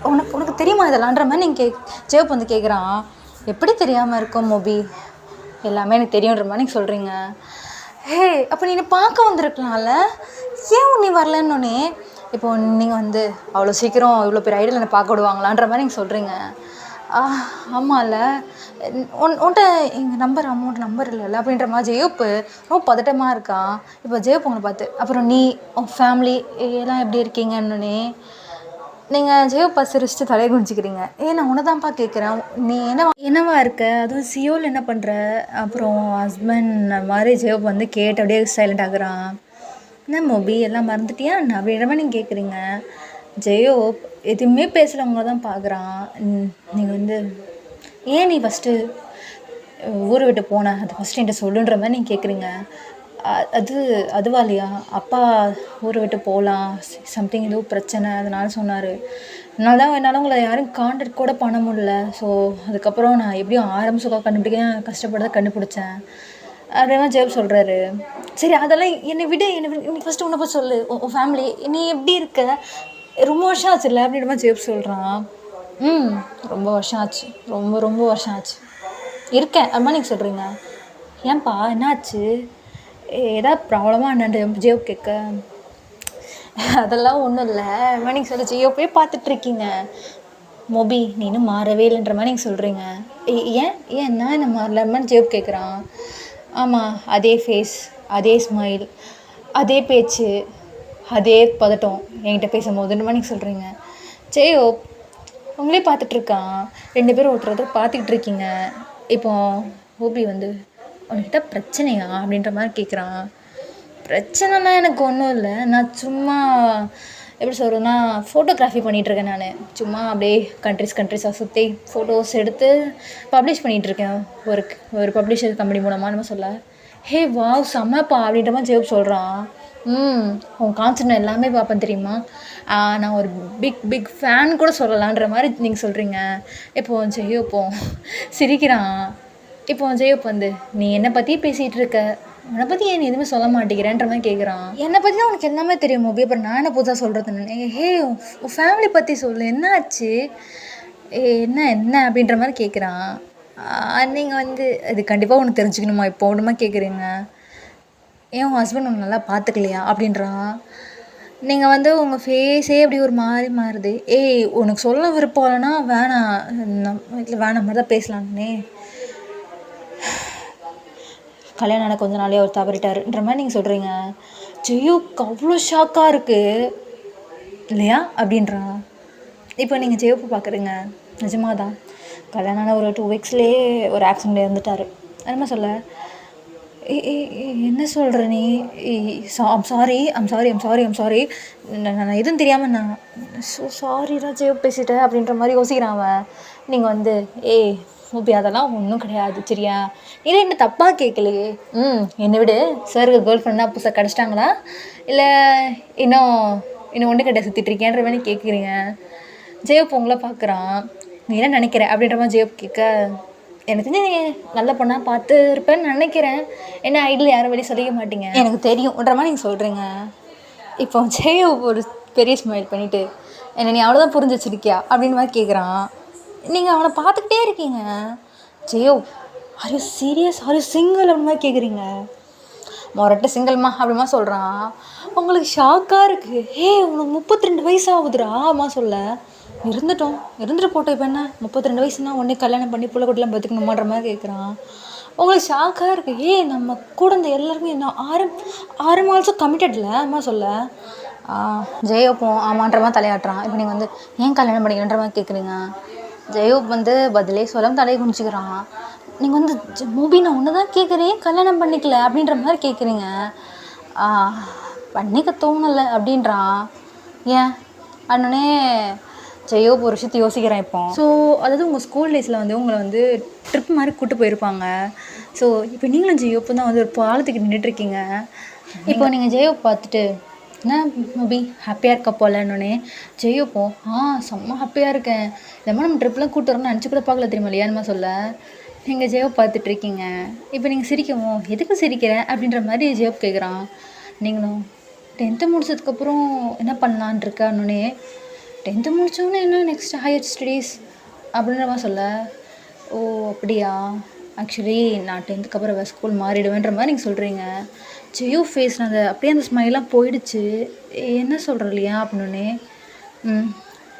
உனக்கு தெரியுமா இதெல்லாம்ன்ற மாதிரி நீங்கள் ஜெயப் வந்து கேட்குறான். எப்படி தெரியாமல் இருக்கும் மோபி, எல்லாமே எனக்கு தெரியுன்ற மாதிரி நீங்கள் சொல்கிறீங்க. ஹே அப்போ நீ பார்க்க வந்திருக்கலாம்ல, ஏன் நீ வரலன்னொன்னே இப்போ நீங்கள் வந்து அவ்வளோ சீக்கிரம் இவ்வளோ பெரிய ஐடியில் என்னை பார்க்க விடுவாங்களான்ற மாதிரி நீங்கள் சொல்கிறீங்க. ஆமாம்ல, உன்கிட்ட எங்கள் அமௌண்ட் நம்பர் இல்லைல்ல அப்படின்ற மாதிரி ஜெயப்பு ரொம்ப பதட்டமாக இருக்கான். இப்போ ஜெயப் உங்களை பார்த்து அப்புறம் நீ உன் ஃபேமிலி எல்லாம் எப்படி இருக்கீங்கன்னொன்னே நீங்கள் ஜெயோப்பா சிரிச்சிட்டு தலையை குடிச்சிக்கிறீங்க. நான் உன்னை தான்ப்பா கேட்குறேன், நீ என்னவா இருக்க, அதுவும் சியோவில் என்ன பண்ணுற, அப்புறம் ஹஸ்பண்ட் மாதிரி ஜெயோப் வந்து கேட்டு அப்படியே சைலண்ட் ஆகுறான். என்ன மோபி எல்லாம் மறந்துட்டியா என்ன அப்படின்ற மாதிரி நீங்கள் கேட்குறீங்க. ஜெயோ எதுவுமே பேசுகிறவங்கள தான் பார்க்குறான். நீங்கள் வந்து ஏன் நீ ஃபஸ்ட்டு ஊரை விட்டு போன அது ஃபஸ்ட்டு என்கிட்ட சொல்லுன்ற மாதிரி நீங்கள் கேட்குறீங்க. அது அதுவா இல்லையா, அப்பா ஊரை விட்டு போகலாம் சம்திங் ஏதோ பிரச்சனை அதனால சொன்னார். அதனால தான் என்னால் உங்களை யாரும் கான்டாக்ட் கூட பண்ண முடியல. ஸோ அதுக்கப்புறம் நான் எப்படியும் ஆரம்பிச்சு கண்டுபிடிக்க கஷ்டப்பட்டு கண்டுபிடிச்சேன் அப்படின்னா ஜெயப் சொல்கிறாரு. சரி அதெல்லாம் என்னை விட நீ ஃபஸ்ட்டு உன்னை போய் சொல்லு, உன் ஃபேமிலி நீ எப்படி இருக்க, ரொம்ப வருஷம் ஆச்சு இல்லை அப்படின்ற மாதிரி ஜெயப் சொல்கிறான். ரொம்ப வருஷம் ஆச்சு, ரொம்ப ரொம்ப வருஷம் ஆச்சு இருக்கேன் அது மாதிரி நீங்கள் சொல்கிறீங்க. ஏன்பா என்னாச்சு, ஏதாவது ப்ராப்ளமாக என்னன்னு ஜியோ கேட்க. அதெல்லாம் ஒன்றும் இல்லை மாதிரி நீங்கள் சொல்ல ஜியோ போய் பார்த்துட்ருக்கீங்க. மொபி நீ இன்னும் மாறவே இல்லைன்ற மாதிரி நீங்கள் சொல்கிறீங்க. ஏன் ஏன்னா என்ன மாறல மாதிரி ஜியோ கேட்குறான். ஆமாம் அதே ஃபேஸ், அதே ஸ்மைல், அதே பேச்சு, அதே பதட்டம் என்கிட்ட பேசும்போதுன்ற மாதிரி நீங்கள் சொல்கிறீங்க. ஜெயோ உங்களே பார்த்துட்ருக்கான், 2 பேரும் ஒருத்தர் பார்த்துக்கிட்டு இருக்கீங்க. இப்போ ஓபி வந்து உனக்கிட்ட பிரச்சனையா அப்படின்ற மாதிரி கேட்குறான். பிரச்சனைனா எனக்கு ஒன்றும் இல்லை, நான் சும்மா எப்படி சொல்கிறதுனா ஃபோட்டோகிராஃபி பண்ணிகிட்ருக்கேன். நான் சும்மா அப்படியே கண்ட்ரிஸாக சுற்றி ஃபோட்டோஸ் எடுத்து பப்ளிஷ் பண்ணிகிட்ருக்கேன் ஒரு பப்ளிஷர் கம்பெனி மூலமாக நம்ம சொல்ல. ஹே வாவ் செம்மப்பா அப்படின்ற மாதிரி ஜெயப் சொல்கிறான். உன் கான்செப்ட் நான் எல்லாமே பார்ப்பேன் தெரியுமா, நான் ஒரு பிக் ஃபேன் கூட சொல்லலான்ற மாதிரி நீங்கள் சொல்கிறீங்க. இப்போது ஜெயப்போ சிரிக்கிறான். இப்போ ஜெயப் வந்து நீ என்னை பற்றி பேசிகிட்டு இருக்க, உன்னை பற்றி ஏன் நீ எதுவுமே சொல்ல மாட்டேங்கிறேன்ற மாதிரி கேட்குறான். என்னை பற்றி தான் உனக்கு எல்லாமே தெரியும் மோபி, அப்புறம் நான் என்ன புதுசாக சொல்கிறதுன்னு. ஹே உன் ஃபேமிலி பற்றி சொல்லு, என்ன ஆச்சு, என்ன அப்படின்ற மாதிரி கேட்குறான். நீங்கள் வந்து அது கண்டிப்பாக உனக்கு தெரிஞ்சுக்கணுமா இப்போ ஒன்றுமா கேட்குறீங்க. ஏன் உங்கள் ஹஸ்பண்ட் உன்னை நல்லா பார்த்துக்கலையா அப்படின்றான். நீங்கள் வந்து உங்கள் ஃபேஸே அப்படி ஒரு மாதிரி மாறுது. உனக்கு சொல்ல விருப்பம் இல்லைன்னா வேணாம் மாதிரி தான் பேசலான்னே. கல்யாணம் ஆன கொஞ்ச நாளே அவர் தவறிட்டாருன்ற மாதிரி நீங்கள் சொல்கிறீங்க. ஜெயோக்கு அவ்வளோ ஷாக்காக இருக்குது இல்லையா அப்படின்றான். இப்போ நீங்கள் ஜெயோப்பு பார்க்குறீங்க, நிஜமாக தான் கல்யாணம் ஆன ஒரு 2 வீக்ஸ்லேயே ஒரு ஆக்சிடெண்ட் இருந்துட்டார். என்ன சொல்ல என்ன சொல்கிற நீ, ஐம் சாரி நான் எதுவும் தெரியாமல் நான் சாரிடா ஜெயப் பேசிட்டேன் அப்படின்ற மாதிரி யோசிக்கிறான் அவன். நீங்கள் வந்து ஓபி அதெல்லாம் ஒன்றும் கிடையாது சரியா, நீ என்ன தப்பாக கேட்கலையே. என்னை விட சாருக்கு கேர்ள் ஃப்ரெண்டாக புதுசாக கிடச்சிட்டாங்களா இல்லை இன்னும் ஒன்று கிட்ட சுற்றிட்டு இருக்கேன்ற மாதிரி கேட்குறீங்க. ஜெயப் உங்களை பார்க்குறான். நீ என்ன நினைக்கிற அப்படின்ற மாதிரி ஜெயப் கேட்க, எனக்கு தெரிஞ்சு நீ நல்ல பொண்ணாக பார்த்து இருப்பேன்னு நினைக்கிறேன், என்ன ஐடியில் யாரும் வெளியே சொல்லிக்க மாட்டீங்க எனக்கு தெரியும்ன்ற மாதிரி நீங்கள் சொல்கிறீங்க. இப்போ ஜெயப் ஒரு பெரிய ஸ்மைல் பண்ணிவிட்டு என்னை நீ அவ்வளோதான் புரிஞ்சு வச்சுருக்கியா அப்படின்னு மாதிரி கேட்குறான். நீங்கள் அவனை பார்த்துக்கிட்டே இருக்கீங்க. ஜெயோ are you serious, are you single அப்படி மாதிரி கேட்குறீங்க. மொரட்டு சிங்கிள்மா அப்படிமா சொல்கிறான். உங்களுக்கு ஷாக்காக இருக்குது. உனக்கு 32 வயசு ஆகுதுடா அம்மா சொல்ல. இருந்துட்டு போட்டோம், இப்போ என்ன 32 வயசுனா உடனே கல்யாணம் பண்ணி புள்ள குட்டிலாம் பார்த்துக்கணுமான்ற மாதிரி கேட்குறான். உங்களுக்கு ஷாக்காக இருக்குது. நம்ம கூட இந்த எல்லாருமே என்ன ஆறு மாதம் கமிட்டடில் அம்மா சொல்ல. ஜெயோப் ஆமான்ற மாதிரி தலையாட்டுறான். இப்போ நீங்கள் வந்து ஏன் கல்யாணம் பண்ணிக்கணுன்ற மாதிரி கேட்குறீங்க. ஜெயோப் வந்து பதிலே சொல்லாமல் தலையை குனிச்சிக்கிறான். நீங்கள் வந்து மூபி நான் ஒன்று தான் கேட்குறேன், கல்யாணம் பண்ணிக்கல அப்படின்ற மாதிரி கேட்குறீங்க. பண்ணிக்க தோணலை அப்படின்றான். ஏன் அண்ணனே ஜெயோப் ஒரு விஷயத்தை யோசிக்கிறேன் இப்போ. ஸோ அதாவது உங்கள் ஸ்கூல் டேஸில் வந்து உங்களை வந்து ட்ரிப் மாதிரி கூப்பிட்டு போயிருப்பாங்க. ஸோ இப்போ நீங்களும் ஜெயோப்பு தான் வந்து ஒரு பாலத்துக்கு நின்றுட்டுருக்கீங்க. இப்போ நீங்கள் ஜெயோப் பார்த்துட்டு என்ன மூபி ஹாப்பியாக இருக்க போலன்னொன்னே ஜெயோப்போ செம்ம ஹாப்பியாக இருக்கேன், இந்த மாதிரி நம்ம ட்ரிப்லாம் கூப்பிட்டு வரோம்னு நினச்சி கூட பார்க்கல தெரியுமா இல்லையான்னு சொல்ல. நீங்கள் ஜெயோப் பார்த்துட்ருக்கீங்க. இப்போ நீங்கள் சிரிக்கவும் எதுக்கு சிரிக்கிறேன் அப்படின்ற மாதிரி ஜெயோப் கேட்குறான். நீங்களும் 10th முடிச்சதுக்கப்புறம் என்ன பண்ணலான் இருக்கான்னொன்னே 10th முடித்தோன்னே என்ன நெக்ஸ்ட் ஹையர் ஸ்டடீஸ் அப்படின்ற மாதிரி சொல்ல. ஓ அப்படியா, ஆக்சுவலி நான் 10th அப்புறம் ஸ்கூல் மாறிடுவேன்ற மாதிரி நீங்கள் சொல்கிறீங்க. ஜெயோ ஃபேஸில் அப்படியே அந்த ஸ்மைலாம் போயிடுச்சு. என்ன சொல்கிற இல்லையா அப்படின்னே.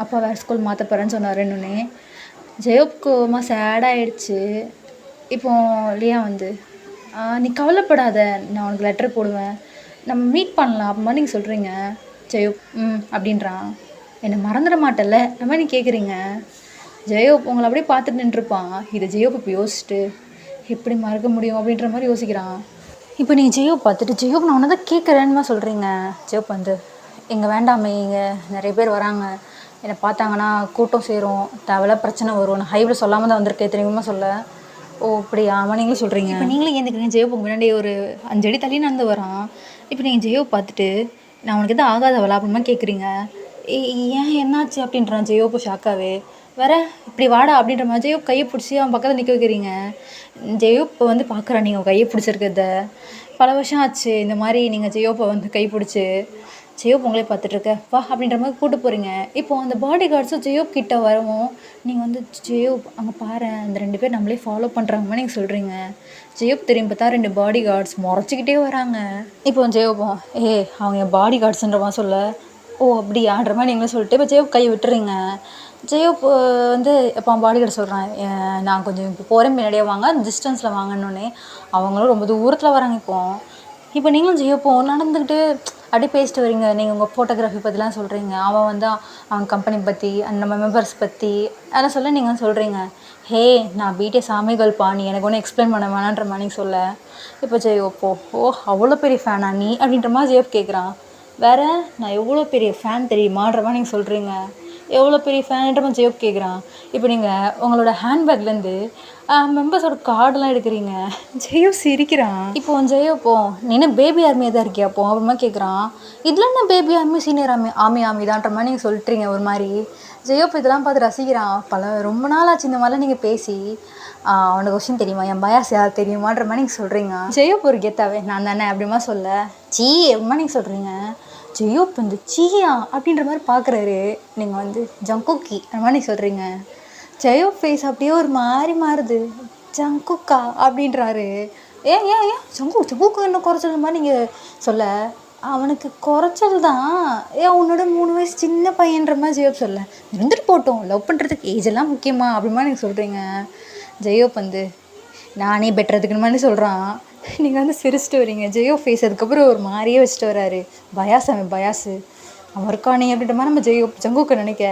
அப்பா வேறு ஸ்கூல் மாற்ற போகிறேன்னு சொன்னாருன்னொன்னே ஜெயோப்க்கு சேடாகிடுச்சு. இப்போ லியா வந்து நீ கவலைப்படாத, நான் உனக்கு லெட்டர் போடுவேன், நம்ம மீட் பண்ணலாம் அப்படிமா நீங்கள் சொல்கிறீங்க. ஜெயோப் அப்படின்றான். என்னை மறந்துட மாட்டேல்ல நம்ம நீ கேட்குறீங்க. ஜெயோப் உங்களை அப்படியே பார்த்துட்டு நின்றுருப்பான். இதை ஜெயோப் இப்போ யோசிச்சுட்டு எப்படி மறக்க முடியும் அப்படின்ற மாதிரி யோசிக்கிறான். இப்போ நீங்கள் ஜெயோப் பார்த்துட்டு ஜெயோப் நான் ஒன்று தான் கேட்குறேன்னு சொல்கிறீங்க. ஜெயோப் வந்து இங்கே வேண்டாமே, இங்கே நிறைய பேர் வராங்க, என்னை பார்த்தாங்கன்னா கூட்டம் சேரும், தேவையில்ல பிரச்சனை வரும், நான் ஹைவில் சொல்லாமல் தான் வந்திருக்கேன் தெரியுமா சொல்ல. ஓ அப்படியா, ஆமாம் நீங்களும் சொல்கிறீங்க. இப்போ நீங்களும் ஏந்துக்கிறீங்க. ஜெயோப்புக்கு முன்னாடி ஒரு 5 அடி தள்ளி நடந்து வரான். இப்போ நீங்கள் ஜெயோப் பார்த்துட்டு நான் உனக்கு எதாவது ஆகாதவளா அப்படிமா கேட்குறீங்க. ஏன் என்னாச்சு அப்படின்றான் ஜெயோப்பு ஷாக்காகவே. வேற இப்படி வாடா அப்படின்ற மாதிரி ஜெயோப் கையை பிடிச்சி அவன் பக்கத்தில் நிற்க வைக்கிறீங்க. ஜெயோப்பை வந்து பார்க்குறான் நீங்கள் கையை பிடிச்சிருக்கிறத. பல வருஷம் ஆச்சு இந்த மாதிரி நீங்கள் ஜெயோப்பை வந்து கை பிடிச்சி. ஜெயோப் உங்களே பார்த்துட்ருக்க வா அப்படின்ற மாதிரி கூட்டு போகிறீங்க. இப்போது அந்த பாடி கார்ட்ஸும் ஜெயோப் கிட்ட வரவும் நீங்கள் வந்து ஜெயோப் அங்கே பாரு அந்த 2 பேர் நம்மளே ஃபாலோ பண்ணுறாங்கன்னு நீங்கள் சொல்கிறீங்க. ஜெயோப் திரும்பி பார்த்தா 2 பாடி கார்ட்ஸ் முறைச்சிக்கிட்டே வராங்க. இப்போ ஜெயோப்போம் அவங்க என் பாடி கார்ட்ஸுன்ற மாதிரி சொல்ல. ஓ அப்படியான்ற மாதிரி நீங்களும் சொல்லிட்டு இப்போ ஜெயோப் கை விட்டுறீங்க. ஜெயோப் வந்து இப்போ பாடி கார்டு சொல்கிறான், நான் கொஞ்சம் இப்போ போகிறேன் முன்னாடியே வாங்க, அந்த டிஸ்டன்ஸில் வாங்கன்னொன்னே அவங்களும் ரொம்ப தூரத்தில் வராங்க. இப்போ நீங்களும் ஜெயோப்பும் நடந்துக்கிட்டு அப்படியே பேசிட்டு வரீங்க. நீங்கள் உங்கள் ஃபோட்டோகிராஃபி பற்றிலாம் சொல்கிறீங்க. அவன் வந்து அவன் கம்பெனி பற்றி நம்ம மெம்பர்ஸ் பற்றி அதெல்லாம் சொல்ல நீங்கள் சொல்கிறீங்க. ஹே நான் பிடிஎஸ் சாமிகள்ப்பா, நீ எனக்கு ஒன்றும் எக்ஸ்பிளைன் பண்ண வேணான்ற மாதிரி சொல்ல. இப்போ ஜெயோப்போ ஓ அவ்வளோ பெரிய ஃபேனா நீ அப்படின்ற மாதிரி ஜெயோப் கேட்குறான். வேறு நான் எவ்வளோ பெரிய ஃபேன் தெரியுமான்ற மாதிரி நீங்கள் சொல்கிறீங்க. எவ்வளோ பெரிய ஃபேனுன்ற மாதிரி ஜெயோப் கேட்குறான். இப்போ நீங்கள் உங்களோட ஹேண்ட்பேக்லேருந்து மெம்பர்ஸோட கார்டெலாம் எடுக்கிறீங்க. ஜெயோப் சிரிக்கிறான். இப்போ ஜெயோப்போ நீ என்ன பேபி ஆர்மியாக தான் இருக்கியா அப்போ அப்புறமா கேட்குறான். இதில் என்ன பேபி ஆர்மி சீனியர் ஆமிதான்ற மாதிரி நீங்கள் சொல்லிட்டுறீங்க ஒரு மாதிரி. ஜெயோப் இதெல்லாம் பார்த்து ரசிக்கிறான். ரொம்ப நாள் ஆச்சு இந்த மாதிரிலாம் நீங்கள் பேசி. அவனுக்கு கொஸ்டின் தெரியுமா, என் பயாஸ் யார் தெரியுமான்ற மாதிரி நீங்கள் சொல்கிறீங்க. ஜெயோப் ஒரு கெத்தாவே நான் தானே அப்படிமா சொல்ல. சீ அப்படிமா நீங்கள் சொல்கிறீங்க. ஜெயோப் வந்து சீயா அப்படின்ற மாதிரி பார்க்குறாரு. நீங்கள் வந்து ஜங்குக்கி அந்த மாதிரி சொல்கிறீங்க. ஜெயோப் ஃபேஸ் அப்படியே ஒரு மாதிரி மாறுது. ஜங்குக்கா அப்படின்றாரு. ஏன் ஏன் ஏன் ஜங்குக்கு என்ன குறைச்சல் மாதிரி நீங்கள் சொல்ல. அவனுக்கு குறைச்சல் தான். உன்னோட 3 வயசு சின்ன பையன்ற மாதிரி ஜெயோப் சொல்ல. இருந்துட்டு போட்டோம், லவ் பண்ணுறதுக்கு ஏஜ் எல்லாம் முக்கியமா அப்படிமா நீங்கள் சொல்கிறீங்க. ஜெயோப் வந்து நானே பெட்டுறதுக்குன்னு மாதிரி சொல்கிறான். நீங்கள் வந்து சிரிச்சிட்டு வரீங்க. ஜெயோப் ஃபேஸ் அதுக்கப்புறம் ஒரு மாதிரியே வச்சுட்டு வராரு. பயாஸு அவன் இருக்கானே அப்படின்ற மாதிரி நம்ம ஜங்குக்கு நினைக்க.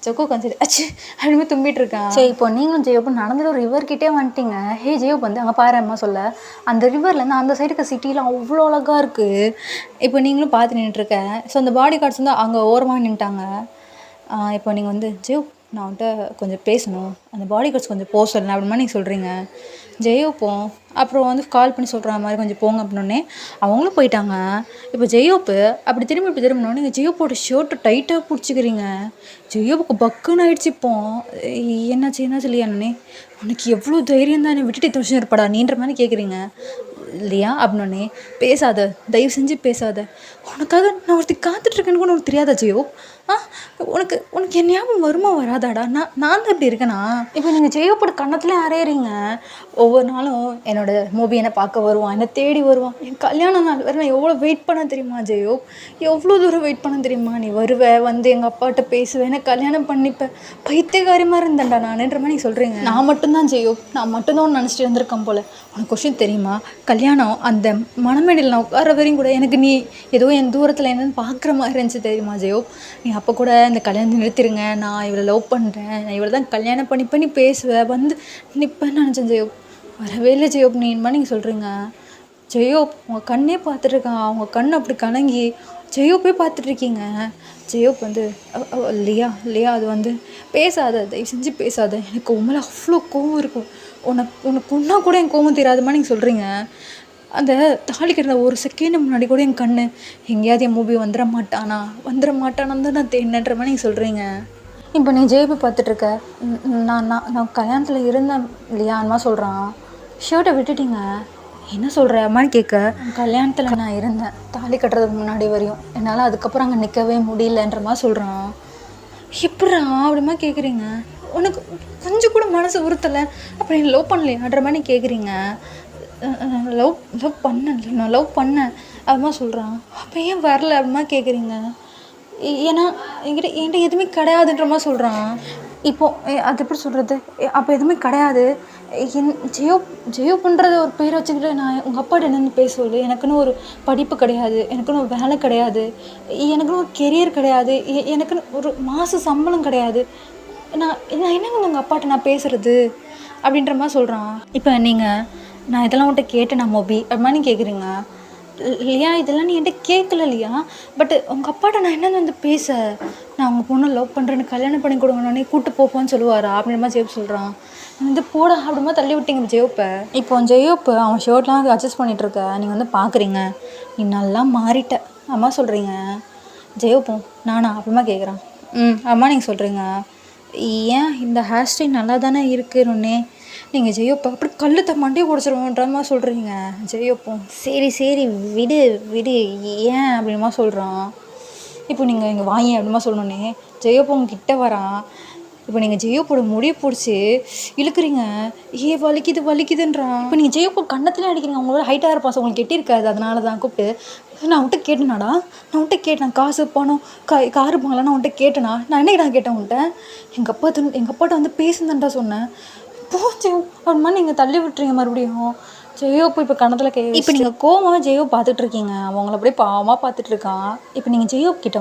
ஜங்குக்கு வந்து அச்சு அப்படின்னு தும்பிட்டு இருக்கான். சரி இப்போ நீங்களும் ஜெயோப்பும் நடந்துட்டு ஒரு ரிவர்கிட்டே வந்துட்டீங்க. ஹே ஜெயோப் வந்து அங்கே பாரு அம்மா சொல்ல. அந்த ரிவர்லேருந்து அந்த சைடு இருக்க சிட்டிலாம் அவ்வளோ அழகாக இருக்குது. இப்போ நீங்களும் பார்த்து நின்றுட்டுருக்க. ஸோ அந்த பாடி கார்ட்ஸ் வந்து அங்கே ஓரமாக நின்ட்டாங்க. இப்போ நீங்கள் வந்து ஜெயோப் நான் வந்துட்டு கொஞ்சம் பேசணும், அந்த பாடி கார்ட்ஸ் கொஞ்சம் போக சொல்லணும் அப்படிமா நீங்கள் சொல்கிறீங்க. ஜெயோப்பும் அப்புறம் வந்து கால் பண்ணி சொல்கிற மாதிரி கொஞ்சம் போங்க அப்படின்னோடனே அவங்களும் போயிட்டாங்க. இப்போ ஜெயோப்பு அப்படி இப்படி திரும்பினோடனே நீங்கள் ஜெயோப்போட ஷர்ட்டை டைட்டாக பிடிச்சிக்கிறீங்க. ஜெயோப்புக்கு பக்குன்னு ஆகிடுச்சு. இப்போ என்னாச்சு இல்லையானே, உனக்கு எவ்வளோ தைரியம் தான் என்னை விட்டுட்டு 8 வருஷம் இருப்படா நீன்ற மாதிரி கேட்குறீங்க இல்லையா அப்படின்னோடனே. பேசாத, தயவு செஞ்சு பேசாத, உனக்காக நான் ஒருத்தி காத்துட்ருக்கேன்னு கூட உனக்கு தெரியாதா ஜெயோப்? உனக்கு என் ஞாபகம் வருமா வராதாடா? நான் தான் இப்படி இருக்கேனா? இப்போ நீங்கள் ஜெயோப்போட கன்னத்துலேயே அரையிறீங்க. ஒவ்வொரு நாளும் என்னோட மூவி என்னை பார்க்க வருவான், என்னை தேடி வருவான். என் கல்யாண நாள் வேறு நான் எவ்வளோ வெயிட் பண்ண தெரியுமா ஜெயோப்? எவ்வளோ தூரம் வெயிட் பண்ண தெரியுமா? நீ வருவ, வந்து எங்கள் அப்பாட்ட பேசுவேன், என்னை கல்யாணம் பண்ணிப்பேன், பைத்தியக்காரியமாக இருந்தேன்டா நானுன்ற மாதிரி நீ சொல்கிறீங்க. நான் மட்டும்தான் ஜெயோப், நான் மட்டும்தான் ஒன்று நினச்சிட்டு இருந்திருக்கேன் போல். உனக்கு கொஸ்டின் தெரியுமா, கல்யாணம் அந்த மணமேடையில் நான் உட்கார வரையும் கூட எனக்கு நீ ஏதோ என் தூரத்தில் என்னென்னு பார்க்குற மாதிரி இருந்துச்சு தெரியுமா ஜெயோப்? நீ அப்போ கூட இந்த கல்யாணத்தை நிறுத்திடுங்க, நான் இவளை லவ் பண்ணுறேன், நான் இவளை தான் கல்யாணம் பண்ணி பேசுவேன், வந்து நிற்பேன்னு நினச்சேன் ஜெயோப். வரவே இல்லை ஜெயோப் நீ இனிமே நீங்கள் சொல்கிறீங்க. ஜெயோப் உங்கள் கண்ணே பார்த்துட்ருக்கான். அவங்க கண் அப்படி கலங்கி ஜெயோப்பே பார்த்துட்ருக்கீங்க. ஜெயோப் வந்து லியா அது வந்து பேசாத, தயவு செஞ்சு பேசாத, எனக்கு உண்மையில அவ்வளோ கோவம் இருக்கும், உனக்கு ஒன்றா கூட என் கோவம் தெரியாதுமா நீங்கள் சொல்கிறீங்க. அந்த தாலி கட்டுற ஒரு செகண்ட் முன்னாடி கூட என் கண்ணு எங்கேயாவது என் மூவி வந்துட மாட்டானான்னு தான் நான் தேடினன்ற மாதிரி நீங்கள் சொல்கிறீங்க. இப்போ நீ ஜெயோப்பை பார்த்துட்ருக்க. நான் கல்யாணத்தில் இருந்தேன் இல்லையான்மா சொல்கிறான். ஷர்ட்டை விட்டுட்டீங்க, என்ன சொல்கிற அம்மான்னு கேட்க. கல்யாணத்தில் நான் இருந்தேன் தாலி கட்டுறதுக்கு முன்னாடி வரையும், என்னால் அதுக்கப்புறம் அங்கே நிற்கவே முடியலன்ற மாதிரி சொல்கிறான். எப்படா அப்படிமா கேட்குறீங்க? உனக்கு கொஞ்சம் கூட மனசு உறுத்தலை, அப்புறம் நீ லவ் பண்ணலையான்ற மாதிரி கேட்குறீங்க. நான் லவ் பண்ணேன் அப்படிமா சொல்கிறான். அப்போ ஏன் வரல அப்படிமா கேட்குறீங்க? ஏன்னா என்கிட்ட எதுவுமே கிடையாதுன்ற மாதிரி சொல்கிறான். இப்போது அது எப்படி சொல்கிறது, அப்போ எதுவுமே கிடையாது. ஜெயோப்புன்றத ஒரு பேர் வச்சுக்கிட்டு நான் உங்கள் அப்பாட்ட என்னென்னு பேசுவது, எனக்குன்னு ஒரு படிப்பு கிடையாது, எனக்குன்னு ஒரு வேலை கிடையாது, எனக்குன்னு ஒரு கெரியர் கிடையாது, எனக்குன்னு ஒரு மாத சம்பளம் கிடையாது, நான் என்னங்க உங்கள் அப்பாட்ட நான் பேசுகிறது அப்படின்ற மாதிரி சொல்கிறான். இப்போ நீங்கள் நான் இதெல்லாம் உன்கிட்ட கேட்டேனா மோபி அது மாதிரி கேட்குறீங்க இல்லையா? இதெல்லாம் நீ என்கிட்ட கேட்கல இல்லையா? பட் உங்கள் அப்பாட்ட நான் என்னென்னு வந்து பேச நான் அவங்க பொண்ணை லவ் பண்ணுறேன்னு கல்யாணம் பண்ணி கொடுங்கண்ணே கூப்பிட்டு போப்பான்னு சொல்லுவாரா அப்படின்ற மாதிரி ஜெயப் சொல்கிறான். வந்து போட அப்படிமா தள்ளி விட்டீங்க ஜெயப்பை. இப்போ ஜெயப்பு அவன் ஷர்ட்லாம் அட்ஜஸ்ட் பண்ணிகிட்ருக்க நீங்கள் வந்து பார்க்குறீங்க. நீ நல்லா மாறிட்ட அம்மா சொல்கிறீங்க. ஜெயப்பும் நானா அப்படிமா கேட்குறான். அம்மா நீங்கள் சொல்கிறீங்க. ஏன் இந்த ஹேர் ஸ்டைல் நல்லா தானே இருக்குன்னொன்னே நீங்கள் ஜெயப்பா அப்படி கல்லுத்த மண்டையை உடச்சிருவோன்ற மாதிரி சொல்கிறீங்க. ஜெயப்பும் சரி சரி விடு விடு ஏன் அப்படின்மா சொல்கிறான். இப்போ நீங்கள் இங்கே வாங்கி அப்படிமா சொல்லணுன்னே ஜெயப்பா உங்ககிட்ட வரான். இப்போ நீங்கள் ஜெயப்போட முடியை பிடிச்சி இழுக்கிறீங்க. வலிக்குது வலிக்குதுன்றான். இப்போ நீங்கள் ஜெயப்போ கண்ணத்துலேயே அடிக்கிறீங்க. அவங்களோட ஹைட்டாக இருப்பான். உங்களுக்கு கெட்டியிருக்காது. அதனால தான் கூப்பிட்டு நான் உன்கிட்ட கேட்டேனாடா நான் உன்கிட்ட கேட்டேன் காசு பணம் காரு போங்கலாம் நான் உன்கிட்ட கேட்டேனா நான் என்னடா கேட்டேன் உன்கிட்ட எங்கள் அப்பாட்ட வந்து பேசுனேன்டா சொன்னேன். போச்சு அப்படிமா நீங்கள் தள்ளி விட்டுறீங்க மறுபடியும். ஜெயோப்பு இப்போ கணத்தில் இப்போ நீங்கள் கோவமாக ஜெயோ பார்த்துட்ருக்கீங்க. அவங்கள அப்படியே பாவமாக பார்த்துட்ருக்கான். இப்போ நீங்கள் ஜெயோ கிட்ட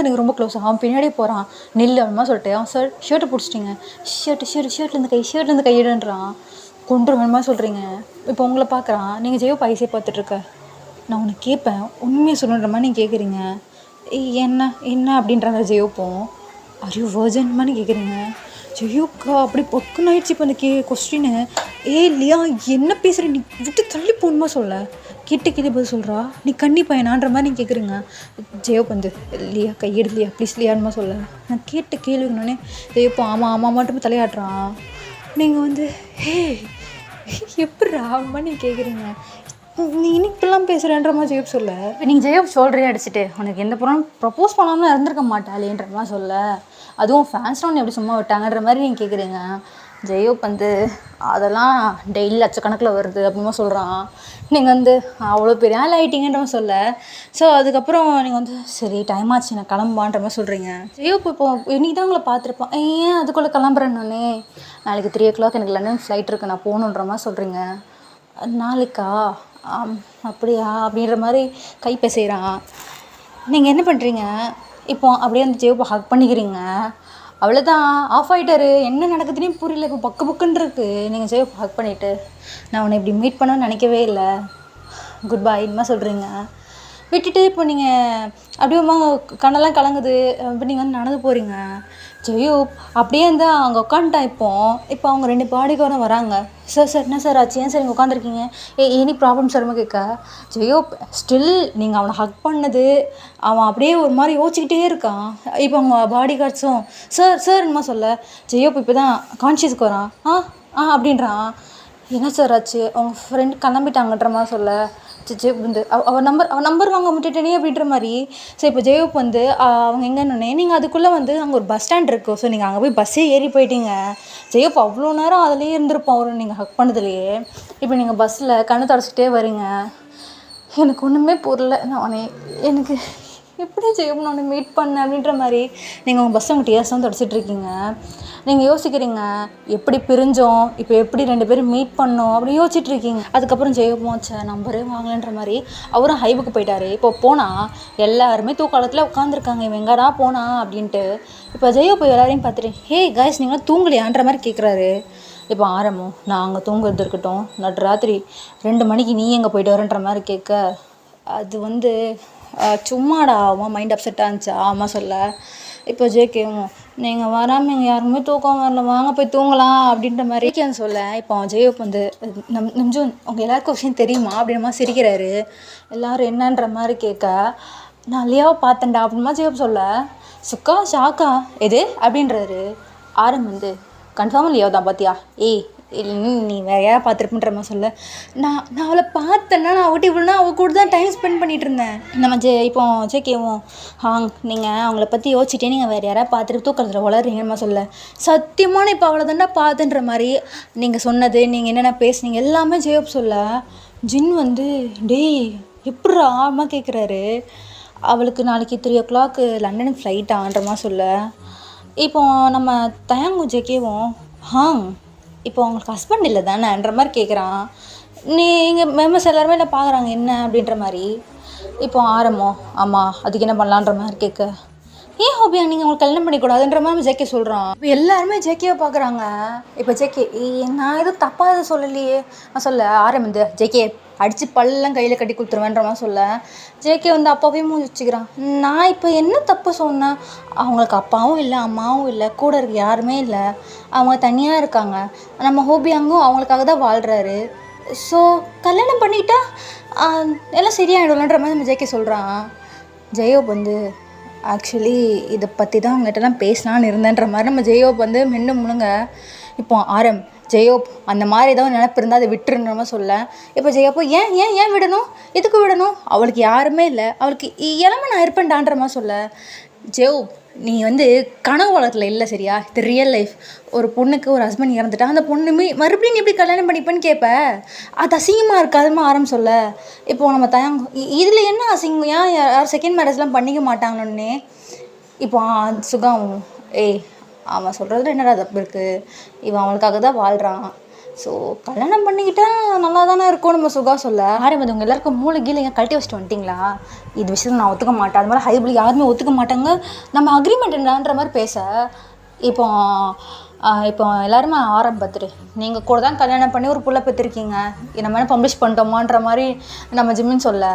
எனக்கு ரொம்ப க்ளோஸ் அவன் பின்னாடியே போகிறான். நெல் அப்படிமா சொல்லிட்டு அவன் ஷர்ட்டை பிடிச்சிட்டிங்க. ஷர்ட்லேருந்து கையிடுன்றான். கொண்டு வேணுமா சொல்கிறீங்க. இப்போ உங்களை பார்க்குறான். நீங்கள் ஜெயோ பைசே பார்த்துட்ருக்க. நான் உன்னை கேட்பேன் உண்மையை சொல்லுன்ற மாதிரி நீங்கள் கேட்குறீங்க. என்ன என்ன அப்படின்றாங்க ஜெயோப்போம். ஐயோ வர்ஜன்மான்னு கேட்குறீங்க. ஜெயோக்கா அப்படி பக்குன்னு ஆயிடுச்சு இப்போ அந்த கொஸ்டின்னு. இல்லையா என்ன பேசுகிற நீ விட்டு தள்ளி போகணுமா சொல்ல கேட்டு பதில் சொல்கிறா. நீ கண்ணி பையனான்ற மாதிரி நீ கேட்குறீங்க. ஜெயோப் வந்து இல்லையா கையெடு இல்லையா ப்ளீஸ் இல்லையான்மா சொல்ல. நான் கேட்டு கேள்விங்கன்னே ஜெயோப்போ ஆமாம் ஆமாம் மட்டும் தலையாட்டுறான். நீங்கள் வந்து எப்பட்றா அம்மா நீங்கள் கேட்குறீங்க. நீ இப்படிலாம் பேசுகிறேன்ற மாதிரி ஜெயப் சொல்ல. நீங்கள் ஜெயப் சொல்கிறே அடிச்சுட்டு உனக்கு எந்த பொருளும் ப்ரப்போஸ் பண்ணாமல் இருந்திருக்க மாட்டாளேன்ற மாதிரி சொல்ல. அதுவும் ஃபேன்ஸ்லாம் ஒன்று எப்படி சும்மா விட்டாங்கன்ற மாதிரி நீங்கள் கேட்குறீங்க. ஜெயப் வந்து அதெல்லாம் டெய்லி லட்சக்கணக்கில் வருது அப்படிமா சொல்கிறான். நீங்கள் வந்து அவ்வளோ பெரிய ஆள் ஆகிட்டீங்கன்ற மாதிரி சொல்ல. ஸோ அதுக்கப்புறம் நீங்கள் வந்து சரி டைம் ஆச்சு நான் கிளம்புவான்ற மாதிரி சொல்கிறீங்க. ஜெயப் இப்போ இன்றைக்கி தான் உங்களை பார்த்துருப்பான். ஏன் அதுக்குள்ளே கிளம்புறேன் நானே நாளைக்கு 3 o'clock எனக்கு லண்டன் ஃப்ளைட் இருக்குது நான் போகணுன்ற மாதிரி சொல்கிறீங்க. நாளைக்கா அப்படியா அப்படின்ற மாதிரி கை பேசுகிறான். நீங்கள் என்ன பண்ணுறீங்க இப்போ அப்படியே அந்த ஜெயப்பை ஹக் பண்ணிக்கிறீங்க. அவ்வளோதான் ஆஃப் ஆகிட்டாரு. என்ன நடக்குதுன்னே புரியல. இப்போ பக்கு பக்குன்னு இருக்குது. நீங்கள் ஜெயப்பை ஹக் பண்ணிவிட்டு நான் உன்னை இப்படி மீட் பண்ணணும்னு நினைக்கவே இல்லை குட் பை இனிமே சொல்கிறீங்க. விட்டுட்டு இப்போ நீங்கள் அப்படியே கண்ணெல்லாம் கலங்குது. இப்போ நீங்கள் வந்து நடந்து போகிறீங்க. ஜெயோப் அப்படியே இருந்தால் அங்கே உட்காந்துட்டான். இப்போ அவங்க 2 பாடிக்காரும் வராங்க. சார் என்ன சார் ஆச்சு ஏன் சார் இங்கே உட்காந்துருக்கீங்க எனி ப்ராப்ளம் சார்மா கேட்க. ஜெயோப் ஸ்டில் நீங்கள் அவனை ஹக் பண்ணது அவன் அப்படியே ஒரு மாதிரி யோசிச்சுக்கிட்டே இருக்கான். இப்போ அவங்க பாடி கார்ட்ஸும் சார் என்னமா சொல்ல. ஜெயோப் இப்போ தான் கான்ஷியஸ்க்கு வரான். அப்படின்றான். என்ன சார் ஆச்சு அவங்க ஃப்ரெண்ட் கிளம்பிட்டாங்கன்ற மாதிரி சொல்ல. ஜெயப் வந்து அவன் நம்பர் வாங்க விட்டுட்டேனே அப்படின்ற மாதிரி. ஸோ இப்போ ஜெயப் வந்து அவங்க எங்கன்னொன்னே நீங்கள் அதுக்குள்ளே வந்து அங்கே ஒரு பஸ் ஸ்டாண்ட் இருக்கும். ஸோ நீங்கள் அங்கே போய் பஸ்ஸே ஏறி போயிட்டீங்க. ஜெயப் அவ்வளோ நேரம் அதிலேயே இருந்திருப்போம் அவர் நீங்கள் ஹக் பண்ணதுலையே. இப்போ நீங்கள் பஸ்ஸில் கண்ணு தொடச்சிக்கிட்டே வரீங்க. எனக்கு ஒன்றுமே புரியல. எனக்கு எப்படி ஜெயப் நான் மீட் பண்ணேன் அப்படின்ற மாதிரி நீங்கள் உங்கள் பஸ்ஸை உங்கள் டிஎஸ் தான் தொடச்சிட்ருக்கீங்க. நீங்கள் யோசிக்கிறீங்க எப்படி பிரிஞ்சோம் இப்போ எப்படி 2 பேரும் மீட் பண்ணோம் அப்படி யோசிச்சுட்ருக்கீங்க. அதுக்கப்புறம் ஜெயப்போச்ச நம்பரே வாங்கலைன்ற மாதிரி அவரும் ஹைவுக்கு போயிட்டார். இப்போ போனால் எல்லாருமே தூக்காலத்தில் உட்காந்துருக்காங்க. இவன் எங்கடா போனா அப்படின்ட்டு. இப்போ ஜெயப்போ எல்லாரையும் பார்த்துட்டு கைஸ் நீங்களாம் தூங்கலையான்ற மாதிரி கேட்குறாரு. இப்போ ஆரம்பம் நான் அங்கே தூங்குறது இருக்கட்டும் நட்டு ராத்திரி 2 மணிக்கு நீ எங்கே போயிட்டு வரன்ற மாதிரி கேட்க. அது வந்து சும்மாடா அவன் மைண்ட் அப்செட்டாக இருந்துச்சா அம்மா சொல்ல. இப்போ ஜேகேவும் நீங்கள் வராமல் எங்கள் யாருமே தூக்கம் வரல வாங்க போய் தூங்கலாம் அப்படின்ற மாதிரி கேன்னு சொல்ல. இப்போ ஜெயப் வந்து நம்ஜூன் உங்கள் எல்லாருக்கும் விஷயம் தெரியுமா அப்படின்ற மாதிரி சிரிக்கிறாரு. எல்லோரும் என்னன்ற மாதிரி கேட்க நான் லியாவை பார்த்தேன்டா அப்படின்மா ஜெயப் சொல்ல. சுக்கா ஷாக்கா எது அப்படின்றாரு. ஆரம் வந்து கன்ஃபார்மாக லியாவை தான் பார்த்தியா நீ வேறு யாரை பார்த்துருப்புன்ற மாதிரி சொல்ல. நான் அவளை பார்த்தேன்னா நான் அவட்ட இவ்வளோனா அவள் கூட தான் டைம் ஸ்பெண்ட் பண்ணிகிட்டு இருந்தேன். நம்ம இப்போ ஜேகேவும் நீங்கள் அவங்கள பற்றி யோசிச்சுட்டே நீங்கள் வேறு யாராவது பார்த்துட்டு தூக்கத்தில் வளர்றீங்கன்னு சொல்ல. சத்தியமான இப்போ அவளை தாண்டா பார்த்துன்ற மாதிரி நீங்கள் சொன்னது நீங்கள் என்னென்ன பேசுனீங்க எல்லாமே ஜெயப் சொல்ல. ஜின் வந்து எப்பட்றா அம்மா கேட்குறாரு. அவளுக்கு நாளைக்கு 3 o'clock லண்டனுக்கு ஃப்ளைட் ஆன்ற மாதிரி சொல்ல. இப்போ நம்ம தயாங்கும் ஜேகேவும் இப்போ அவங்களுக்கு ஹஸ்பண்ட் இல்லை தானேன்ற மாதிரி கேட்குறான். நீங்கள் மெம்பர்ஸ் எல்லாருமே என்ன பார்க்குறாங்க என்ன அப்படின்ற மாதிரி. இப்போ ஆரம்பம் ஆமாம் அதுக்கு என்ன பண்ணலான்ற மாதிரி கேட்க. ஏன் ஹோபியா நீங்கள் உங்களுக்கு கல்யாணம் பண்ணிக்கூடாதுன்ற மாதிரி ஜேகே சொல்கிறான். இப்போ எல்லாருமே ஜேகேவை பார்க்குறாங்க. இப்போ ஜேகே நான் எதுவும் தப்பாக எதுவும் சொல்லலையே. நான் சொல்ல ஆரம்பிந்து ஜேகே அடித்து பல்லாம் கையில் கட்டி கொடுத்துருவேன்ற மாதிரி சொல்ல ஜேகே வந்து அப்பாவே மூஞ்சி வச்சுக்கிறான். நான் இப்போ என்ன தப்பு சொன்னேன்? அவங்களுக்கு அப்பாவும் இல்லை அம்மாவும் இல்லை, கூட இருக்க யாருமே இல்லை, அவங்க தனியாக இருக்காங்க. நம்ம ஹோபியாங்கும் அவங்களுக்காக தான் வாழ்கிறாரு. ஸோ கல்யாணம் பண்ணிட்டா எல்லாம் சரியாயிடும்லன்ற மாதிரி நம்ம ஜேகே சொல்கிறான். ஜெயோப் வந்து ஆக்சுவலி இதை பற்றி தான் அவங்ககிட்டலாம் பேசலான்னு இருந்தேன்ற மாதிரி நம்ம ஜெயோப் வந்து மென்னு முழுங்க. இப்போ ஜெயோப் அந்த மாதிரி ஏதாவது நினப்பு இருந்தால் அதை விட்டுருன்ற மாதிரி சொல்ல. இப்போ ஜெயோப்போ ஏன் ஏன் ஏன் விடணும், எதுக்கு விடணும், அவளுக்கு யாருமே இல்லை, அவளுக்கு இளமை நான் இருப்பேன்டான்ற மாதிரி சொல்ல. ஜெயோப் நீ வந்து கனவு வளத்தில் இல்லை சரியா, இது ரியல் லைஃப். ஒரு பொண்ணுக்கு ஒரு ஹஸ்பண்ட் இறந்துட்டா அந்த பொண்ணுமே மறுபடியும் நீ எப்படி கல்யாணம் பண்ணிப்பேன்னு கேட்ப, அது அசிங்கமாக இருக்காதுமா சொல்ல. இப்போது நம்ம இதில் என்ன அசிங்கம், ஏன் யார் செகண்ட் மேரேஜ்லாம் பண்ணிக்க மாட்டாங்கன்னு. இப்போ சுகம் அவன் சொல்கிறதுல என்னடா தப்பு இருக்குது, இவன் அவனுக்காக தான் வாழ்கிறான். ஸோ கல்யாணம் பண்ணிக்கிட்டா நல்லா தானே இருக்கும் நம்ம சுகா சொல்ல. ஆரம்பித்தவங்க எல்லாருக்கும் மூளை கீழே ஏன் கழட்டி வச்சுட்டு வந்துட்டிங்களா, இது விஷயத்தில் நான் ஒத்துக்க மாட்டேன், அது மாதிரி ஹைபிள் யாருமே ஒத்துக்க மாட்டாங்க, நம்ம அக்ரிமெண்ட் என்னன்ற மாதிரி பேச. இப்போ எல்லாருமே பார்த்துட்டு நீங்கள் கூட தான் கல்யாணம் பண்ணி ஒரு புள்ள பெற்றிருக்கீங்க, நம்ம என்ன பப்ளிஷ் பண்ணிட்டோமான்ற மாதிரி நம்ம ஜிம்மின்னு சொல்ல.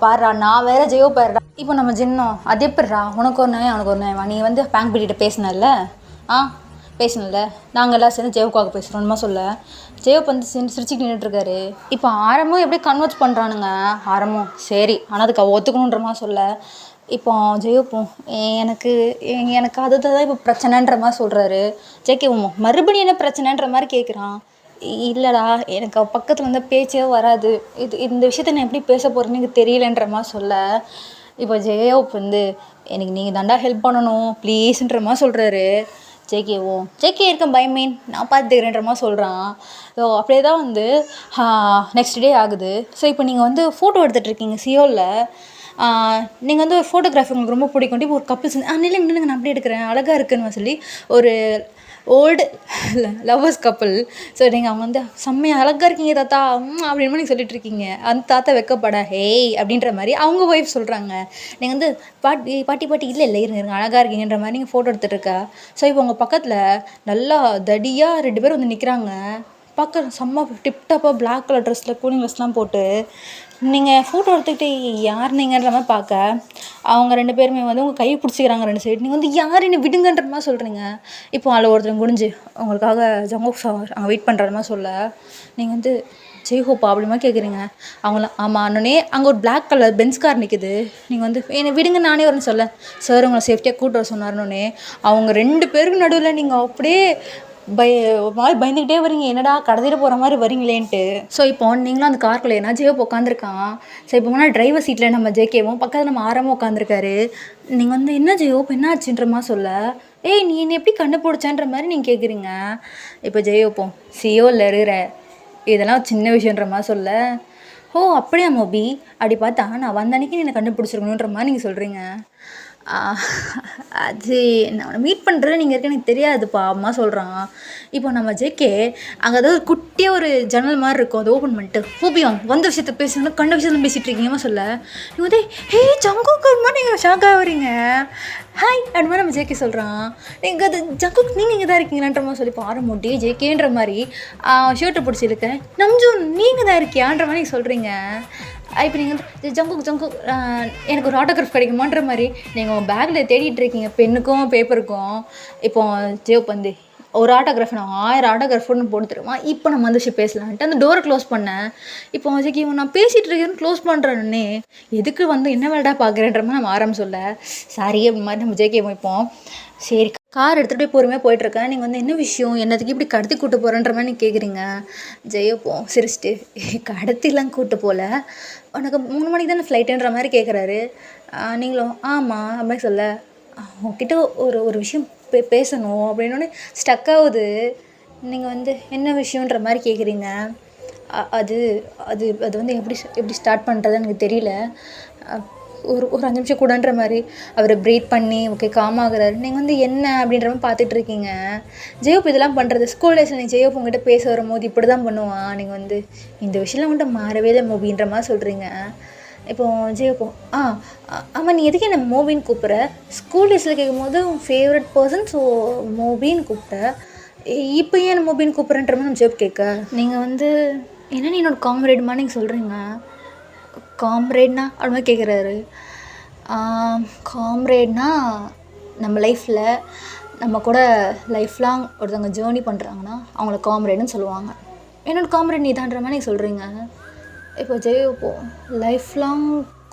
பாடுறா நான் வேறு ஜெயோ பாடுறா. இப்போ நம்ம ஜின்னோம் அது எப்படிறா, உனக்கு ஒரு நியாயம் அவனுக்கு ஒரு நியாயமா, நீ வந்து பேங்க் பிடிட்ட பேசினல்ல பேசணும்ல, நாங்கள் எல்லாம் சேர்ந்து ஜெயோக்காக பேசுகிறோம்மா சொல்ல. ஜெயோப் வந்து சிரிச்சுட்டு நின்றுட்டுருக்காரு. இப்போ ஆரம்பம் எப்படி கன்வெர்ட் பண்ணுறானுங்க, ஆரம்பம் சரி ஆனால் அதுக்கு ஒத்துக்கணுன்ற மாதிரி சொல்ல. இப்போ ஜெயோப்பும் எனக்கு எனக்கு அதுதான் இப்போ பிரச்சனைன்ற மாதிரி சொல்கிறாரு. ஜேகேவும் மறுபடியும் என்ன பிரச்சனைன்ற மாதிரி கேட்குறான். இல்லைடா எனக்கு பக்கத்தில் வந்து பேச்சே வராது, இந்த விஷயத்த நான் எப்படி பேச போகிறேன்னு எனக்கு தெரியலன்ற மாதிரி சொல்ல. இப்போ ஜெயோப் வந்து எனக்கு நீங்கள் தாண்டா ஹெல்ப் பண்ணணும் ப்ளீஸ்ன்ற மாதிரி சொல்கிறாரு. ஜேகே இருக்க பயமீன் நான் பார்த்துக்கிறேன்ற மாதிரி சொல்கிறான். ஸோ அப்படியே தான் வந்து நெக்ஸ்ட் டே ஆகுது. ஸோ இப்போ நீங்கள் வந்து ஃபோட்டோ எடுத்துகிட்ருக்கீங்க சியோலில். நீங்கள் வந்து ஒரு ஃபோட்டோகிராஃபி உங்களுக்கு ரொம்ப பிடிக்கும். இப்போ ஒரு கப்பிள்ஸ் நில்லுங்க நான் அப்படியே எடுக்கிறேன் அழகாக இருக்குன்னு சொல்லி ஒரு ஓல்டு லவ்வர்ஸ் கப்புள். ஸோ நீங்கள் அவங்க வந்து செம்மையாக அழகாக இருக்கீங்க தாத்தா அப்படின்னு நீங்கள் சொல்லிட்டுருக்கீங்க. அந்த தாத்தா வெக்கப்பட ஹேய் அப்படின்ற மாதிரி அவங்க ஒய்ஃப் சொல்கிறாங்க. நீங்கள் வந்து பாட்டி இல்லை இருங்க அழகாக இருக்கீங்கன்ற மாதிரி நீங்கள் ஃபோட்டோ எடுத்துகிட்ருக்கா. ஸோ இப்போ உங்கள் பக்கத்தில் நல்லா தடியாக 2 பேர் வந்து நிற்கிறாங்க. பார்க்க செம்ம டிப்டாப்பாக பிளாக் கலர் ட்ரெஸ்ஸில் கூலிங் ட்ரெஸ்லாம் போட்டு நீங்கள் ஃபோட்டோ எடுத்துக்கிட்டு யார் நீங்கன்ற மாதிரி பார்க்க அவங்க 2 பேருமே வந்து உங்கள் கை பிடிச்சிக்கிறாங்க 2 சைடு. நீங்கள் வந்து யார் என்ன விடுங்கன்ற மாதிரி சொல்கிறீங்க. இப்போ அதில் ஒருத்தர் குனிஞ்சு உங்களுக்காக ஜங்கோக் அங்கே வெயிட் பண்ணுற மாதிரி சொல்ல. நீங்கள் வந்து ஜெய்ஹோப்பா அப்படிமா கேட்குறீங்க. அவங்களாம் ஆமாம் அண்ணனே அங்கே ஒரு பிளாக் கலர் பென்ஸ் கார் நிற்குது, நீங்கள் வந்து என்னை விடுங்க நானே வரேன்னு சொல்ல. சார் உங்களை சேஃப்டியாக கூட்டு வர சொன்னார்னே அவங்க 2 பேருக்கு நடுவில் நீங்கள் அப்படியே பயந்துக்கிட்டே வரீங்க, என்னடா கடத்திட்டு போகிற மாதிரி வரீங்களேன்ட்டு. ஸோ இப்போ நீங்களும் அந்த கார்க்குள்ளே ஏன்னா ஜேகே உட்காந்துருக்கான். ஸோ இப்போ முன்னாடி டிரைவர் சீட்டில் நம்ம ஜேகேவும் பக்கத்தில் நம்ம ஆரமும் உட்காந்துருக்காரு. நீங்கள் வந்து என்ன ஜெயோ என்ன ஆச்சுன்ற மாதிரி சொல்ல. நீ என்ன எப்படி கண்டுபிடிச்சான்ற மாதிரி நீங்கள் கேட்குறீங்க. இப்போ ஜெயோப்போம் சியோவில் இருக்கிற இதெல்லாம் சின்ன விஷயன்ற மாதிரி சொல்ல. அப்படியா மோபி அப்படி பார்த்தா நான் வந்த அன்னைக்கு என்னை கண்டுபிடிச்சிருக்கணுன்ற மாதிரி நீங்கள் சொல்கிறீங்க. அது நான் மீட் பண்ணுறது நீங்கள் இருக்க எனக்கு தெரியாதுப்பா அம்மா சொல்கிறான். இப்போ நம்ம ஜேகே அங்கே ஏதாவது குட்டியாக ஒரு ஜன்னல் மாதிரி இருக்கும், அதை ஓப்பன் பண்ணிட்டு ஹூபியாங் வந்த விஷயத்த பேசுனா கண்ட விஷயத்த பேசிகிட்டு இருக்கீங்கம்மா சொல்ல. நீங்கள் வந்து ஜங்குக்கு மாதிரி நீங்கள் ஷாக்காக வரீங்க. ஹாய் அப்படி மாதிரி நம்ம ஜேகே சொல்கிறான். நீங்கள் அது ஜங்குக் நீங்கள் இங்கே தான் இருக்கீங்களான்ற மாதிரி சொல்லி ஆரம்பிட்டி ஜேகேன்ற மாதிரி ஷர்ட்டை பிடிச்சிருக்கேன் நம்ஜூன் நீங்கள் தான் இருக்கியான்ற மாதிரி நீங்கள் சொல்கிறீங்க. இப்போ நீங்கள் வந்து ஜங்குக் எனக்கு ஒரு ஆட்டோகிராஃப் கிடைக்குமான்ற மாதிரி நீங்கள் உங்கள் பேக்கில் தேடிட்டு இருக்கீங்க பென்னுக்கும் பேப்பருக்கும். இப்போ ஜேப் வந்து ஒரு ஆட்டோகிராஃப் நான் 1000 ஆட்டோகிராஃப்னு போட்டு தருவான். இப்போ நம்ம அந்த விஷயம் பேசலான்ட்டு அந்த டோரை க்ளோஸ் பண்ணேன். இப்போ ஜேகே நான் பேசிகிட்டு இருக்கேன்னு க்ளோஸ் பண்ணுறேன்னே எதுக்கு வந்து என்ன வேலைடா பார்க்குறேன்ற மாதிரி நம்ம ஆரம்பி சொல்ல. சாரி அப்படி மாதிரி நம்ம ஜேகே வைப்போம். சரி கார் எடுத்துகிட்டு போய் பொறுமையாக போயிட்டுருக்கேன். நீங்கள் வந்து என்ன விஷயம் என்னத்துக்கு இப்படி கடத்தி கூட்டு போகிறேன்ற மாதிரி நீங்கள் கேட்குறீங்க. ஜெயோப்போம் சிரிச்சிட்டு கடத்திலாம் கூட்டு போகல, உனக்கு 3 மணிக்கு தானே ஃப்ளைட்டுன்ற மாதிரி கேட்குறாரு. நீங்களும் ஆமாம் அப்படி சொல்ல. உங்ககிட்ட ஒரு விஷயம் பேசணும் அப்படின்னோடனே ஸ்டக் ஆகுது. நீங்கள் வந்து என்ன விஷயன்ற மாதிரி கேட்குறீங்க. அது அது அது வந்து எப்படி ஸ்டார்ட் பண்ணுறதுன்னு எனக்கு தெரியல. ஒரு 5 நிமிஷம் கூடன்ற மாதிரி அவர் ப்ரீத் பண்ணி ஓகே காமாகிறாரு. நீங்கள் வந்து என்ன அப்படின்ற மாதிரி பார்த்துட்ருக்கீங்க. ஜெயோப் இதெல்லாம் பண்ணுறது ஸ்கூல் டேஸில் நீங்கள் ஜெயோப் உங்கள்கிட்ட பேச வரும்போது இப்படி தான் பண்ணுவான். நீங்கள் வந்து இந்த விஷயம்லாம் வந்துட்டு மாறவே இல்லை மூவின்ற மாதிரி சொல்கிறீங்க. இப்போ ஜெயப்போ ஆமாம் நீ எதுக்கு என்ன மூவின்னு கூப்பிட்ற? ஸ்கூல் டேஸில் கேட்கும்போது உன் ஃபேவரட் பர்சன் ஸோ மூவின்னு கூப்பிட்ட. இப்போ ஏன் என்ன மூவின்னு கூப்பிட்றன்ற மாதிரி நம்ம ஜெயப் கேட்க. நீங்கள் வந்து என்ன நீ என்னோட காம்ரேடுமா நீங்கள் சொல்கிறீங்க? காம்ரேட்னா அது மாதிரி கேட்குறாரு. காம்ரேட்னா நம்ம லைஃப்பில் நம்ம கூட லைஃப் லாங் ஒருத்தவங்க ஜேர்னி பண்ணுறாங்கன்னா அவங்கள காம்ரேடுன்னு சொல்லுவாங்க. என்னோடய காம்ரேட் நீ தான்ற மாதிரி நீங்கள் சொல்கிறீங்க. இப்போ இப்போ லைஃப் லாங்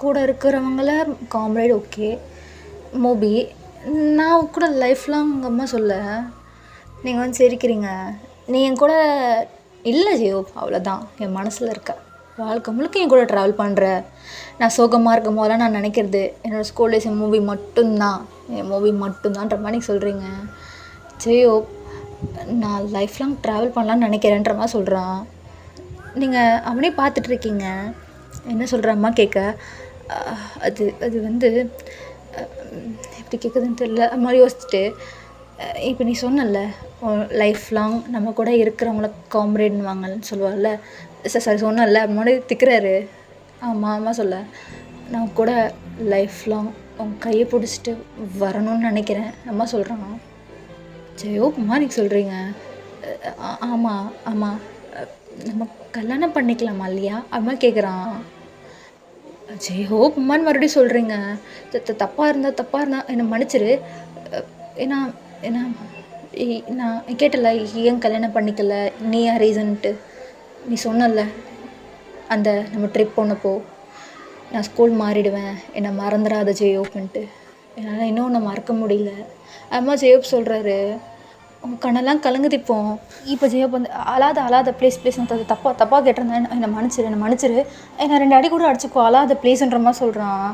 கூட இருக்கிறவங்கள காம்ரேட் ஓகே மூவி, நான் கூட லைஃப் லாங் அம்மா சொல்ல நீங்கள் வந்து சிரிக்கிறீங்க. நீ என் கூட இல்லை ஜெயோ, அவ்வளோதான். என் மனசில் இருக்க வாழ்க்கை முழுக்க என் கூட ட்ராவல் பண்ணுற. நான் சோகமாக இருக்கும் போதெல்லாம் நான் நினைக்கிறது என்னோடய ஸ்கூல் டேஸ் என் மூவி மட்டும்தான், என் மூவி மட்டும்தான்ற மாதிரி சொல்கிறீங்க. ஜெயோ நான் லைஃப் லாங் ட்ராவல் பண்ணலான்னு நினைக்கிறேன்ற மாதிரி சொல்கிறான். நீங்கள் அவனே பார்த்துட்ருக்கீங்க. என்ன சொல்கிறம்மா கேட்க. அது அது வந்து எப்படி கேட்குதுன்னு தெரியல. அது மாதிரி யோசிச்சுட்டு இப்போ நீ சொன்னல லைஃப் லாங் நம்ம கூட இருக்கிறவங்கள காம்ரேட்னுவாங்கன்னு சொல்லுவாள்ல, சாரி சொன்னல அப்படி மாதிரி திக்கிறாரு. ஆமாம் சொல்ல நான் கூட லைஃப் லாங் உன் கையை பிடிச்சிட்டு வரணும்னு நினைக்கிறேன் அம்மா சொல்கிறான். ஜெயோ அம்மா நீங்கள் சொல்கிறீங்க. ஆமாம் ஆமாம் நம்ம கல்யாணம் பண்ணிக்கலாமா இல்லையா அம்மா கேட்குறான். ஜெயோ அம்மான்னு மறுபடியும் சொல்கிறீங்க. தப்பாக இருந்தால் என்னை மன்னிச்சிரு. ஏன்னா ஏன்னா நான் கேட்டல ஏன் கல்யாணம் பண்ணிக்கல, நீ ஏன் ரீசன்ட்டு நீ சொன்னல அந்த நம்ம ட்ரிப் போனப்போ நான் ஸ்கூல் மாறிடுவேன் என்னை மறந்துடாத ஜெயோப்புன்ட்டு. என்னால் இன்னும் உன்னை மறக்க முடியல அம்மா ஜெயோப் சொல்கிறாரு. உங்கள் கண்ணெல்லாம் கலங்குது இப்போ ஜெயோப் வந்து அழாத ப்ளீஸ் நான் தப்பாக கேட்டிருந்தேன் என்னை மன்னிச்சிரு என்னை 2 அடி கூட அடிச்சுக்கோ அழாத ப்ளீஸ்ன்ற மாதிரி சொல்கிறான்.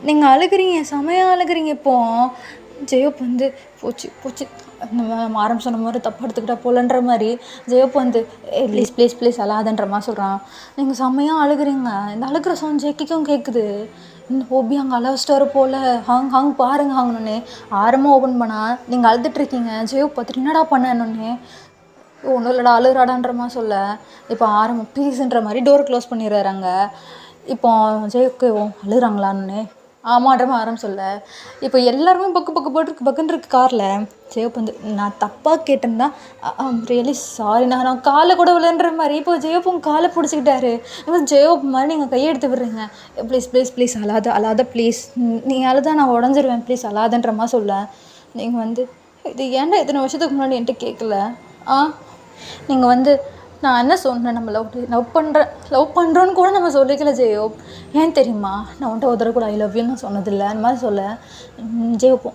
நீங்கள் அழுகிறீங்க, செமையாக அழுகிறீங்க. இப்போது ஜெயோப் வந்து போச்சு நம்ம ஆரம்பம் சொன்ன மாதிரி தப்பாக எடுத்துக்கிட்டா போலன்ற மாதிரி ஜெயோப் வந்து ப்ளீஸ் அழாதன்ற மாதிரி சொல்கிறான். நீங்கள் செம்மையாக அழுகிறீங்க. இந்த அழுகிற சவுண்ட் ஜெக்கிக்கும் கேட்குது. இந்த ஹோபி அங்கே அழவச்சிட்டாரு போல். ஹாங் பாருங்க ஹாங்கன்னு ஆரமாக ஓப்பன் பண்ணால் நீங்கள் அழுதுட்ருக்கீங்க. ஜெயோப் பார்த்துட்டு என்னடா பண்ணேன்னொன்னே ஒன்றும் இல்லைடா அழுகிறாடான்ற மாதிரி சொல்ல இப்போ ஆரம்பம் ப்ளீஸுன்ற மாதிரி டோர் க்ளோஸ் பண்ணிடுறாங்க. இப்போ ஜெயோக்கு அழுகிறாங்களான்னு ஆமான்ற மாதிரி ஆரம்பம் சொல்ல இப்போ எல்லாருமே பக்குன்னு இருக்கு காரில். ஜெயோப் வந்து நான் தப்பாக கேட்டேன்னா ரியலி சாரி நான் காலை கூட விழுன்ற மாதிரி இப்போ ஜெயோப் உங்கள் காலை பிடிச்சிக்கிட்டாரு. இப்போ ஜெயோப் மாதிரி நீங்கள் கையை எடுத்து விடுறீங்க. ப்ளீஸ் அழாத ப்ளீஸ் நீ அழுதா நான் உடஞ்சிருவேன் ப்ளீஸ் அழாதன்ற மாதிரி சொல்ல. நீங்கள் வந்து இது ஏன்டா இத்தனை வருஷத்துக்கு முன்னாடி என்கிட்ட கேட்கல? நீங்கள் வந்து நான் என்ன சொன்னேன், நம்ம லவ் பண்ணுறோன்னு கூட நம்ம சொல்லிக்கல ஜெயோப். ஏன் தெரியுமா, நான் உன்ட்ட ஒரு தடவை கூட ஐ லவ் யூன்னு நான் சொன்னதில்லை அந்த மாதிரி சொல்ல. ஜெயோப்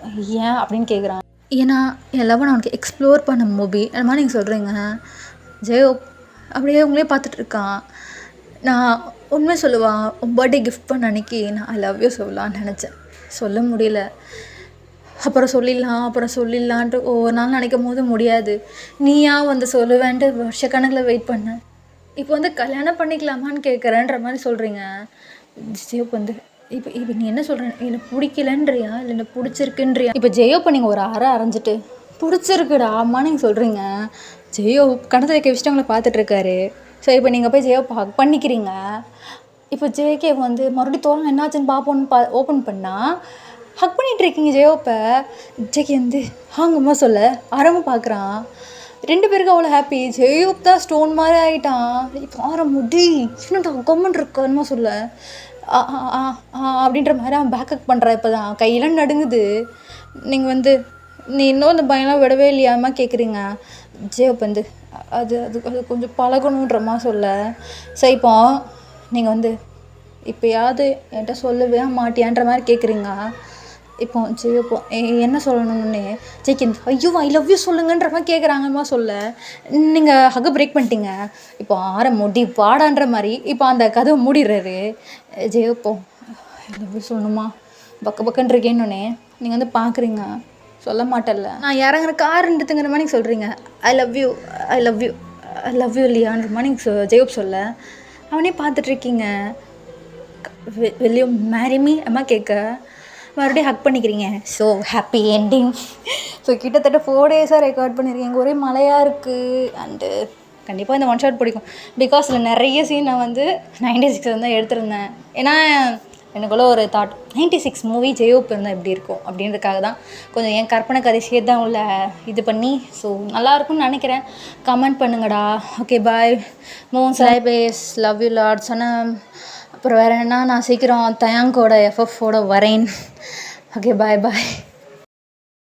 ஏன் அப்படின்னு கேட்குறான். ஏன்னா என் லவ் நான் உனக்கு எக்ஸ்ப்ளோர் பண்ண மூவி அந்த மாதிரி நீங்கள் சொல்கிறீங்க. ஜெயோப் அப்படியே உங்களே பார்த்துட்ருக்கான். நான் உண்மை சொல்லுவான் உன் பர்த்டே கிஃப்ட் பண்ண அன்றைக்கி நான் ஐ லவ் யூ சொல்லலான்னு நினச்சேன், சொல்ல முடியல. அப்புறம் சொல்லிடலான்ட்டு ஒவ்வொரு நாள் நினைக்கும் போது முடியாது. நீயா வந்து சொல்லுவேன்ட்டு வருஷக்கணக்கில் வெயிட் பண்ணேன். இப்போ வந்து கல்யாணம் பண்ணிக்கலாமான்னு கேட்குறேன்ற மாதிரி சொல்கிறீங்க. ஜெயோப் வந்து இப்போ நீ என்ன சொல்கிற, என்னை பிடிக்கலன்றியா இல்லை என்னை பிடிச்சிருக்குன்றியா? இப்போ ஜெயோப்பை நீங்கள் ஒரு அரைஞ்சிட்டு பிடிச்சிருக்குடா அம்மா நீங்கள் சொல்கிறீங்க. ஜெயோப் கணத்தில் வைக்க வச்சுட்டு அவங்கள பார்த்துட்ருக்காரு. ஸோ இப்போ நீங்கள் போய் ஜெயோப் ஹக் பண்ணிக்கிறீங்க. இப்போ ஜேகே வந்து மறுபடியும் தோறுங்க என்னாச்சுன்னு பார்ப்போன்னு ஓப்பன் பண்ணால் ஹக் பண்ணிகிட்ருக்கீங்க ஜெயோப்பை. ஜேகே வந்து ஹாங்கம்மா சொல்ல ஆரம்பம் பார்க்குறான். 2 பேருக்கும் அவ்வளோ ஹாப்பி. ஜெயோப் தான் ஸ்டோன் மாதிரி ஆகிட்டான். இப்போ ஆரம்பி என்னடா கம்மன் இருக்கணுமா சொல்ல அப்படின்ற மாதிரி அவன் பேக்கப் பண்ணுறான். இப்போ தான் கையெல்லாம் நடுங்குது. நீங்கள் வந்து நீ இன்னும் அந்த பயம்லாம் விடவே இல்லையாமா கேட்குறீங்க. ஜெயோப் வந்து அது கொஞ்சம் பழகணுன்ற மாதிரி சொல்ல. சரி இப்போ நீங்கள் வந்து இப்போயாவது என்கிட்ட சொல்லவே மாட்டியான்ற மாதிரி கேட்குறீங்க. இப்போ ஜெயோப்போ என்ன சொல்லணும்னு ஜெய்கி ஐயோ ஐ லவ் யூ சொல்லுங்கன்ற மாதிரி கேட்குறாங்கம்மா சொல்ல. நீங்கள் ஹக்கை பிரேக் பண்ணிட்டீங்க. இப்போ முடி வாடான்ற மாதிரி இப்போ அந்த கதவை மூடிடுறாரு. ஜெயோப்போ ஐ லவ் யூ சொல்லணுமா பக்கன்னு இருக்கேன்னொன்னே நீங்கள் வந்து பார்க்குறீங்க. சொல்ல மாட்டேன்ல நான் இறங்குற கார் எடுத்துங்கிற மாதிரி நீங்கள் சொல்கிறீங்க. ஐ லவ் யூ இல்லையான்ற மாதிரி நீங்கள் ஜெயோப் சொல்ல அவனே பார்த்துட்ருக்கீங்க. will you marry me அம்மா கேட்க மறுபடியும் ஹக் பண்ணிக்கிறீங்க. So happy ending. ஸோ கிட்டத்தட்ட 4 days ரெக்கார்ட் பண்ணியிருக்கீங்க. ஒரே மழையாக இருக்குது. அண்டு கண்டிப்பாக இந்த ஒன் ஷாட் பிடிக்கும். பிகாஸ் இதில் நிறைய சீன் நான் வந்து 96 தான் எடுத்திருந்தேன். ஏன்னா எனக்குள்ள ஒரு தாட் 96 மூவி ஜெயோப் இருந்தால் எப்படி இருக்கும் அப்படின்றதுக்காக தான் கொஞ்சம் என் கற்பனை கதை சேர்த்து தான் உள்ள இது பண்ணி. ஸோ நல்லாயிருக்கும்னு நினைக்கிறேன். கமெண்ட் பண்ணுங்கடா. Okay bye. மோன் சாய்பேஸ் லவ் யூ லார்ட்ஸ். ஆனால் அப்புறம் வேறு என்ன, நான் சீக்கிரம் தயாங்கோட எஃப்எஃபோட வரேன். ஓகே பாய் பாய்.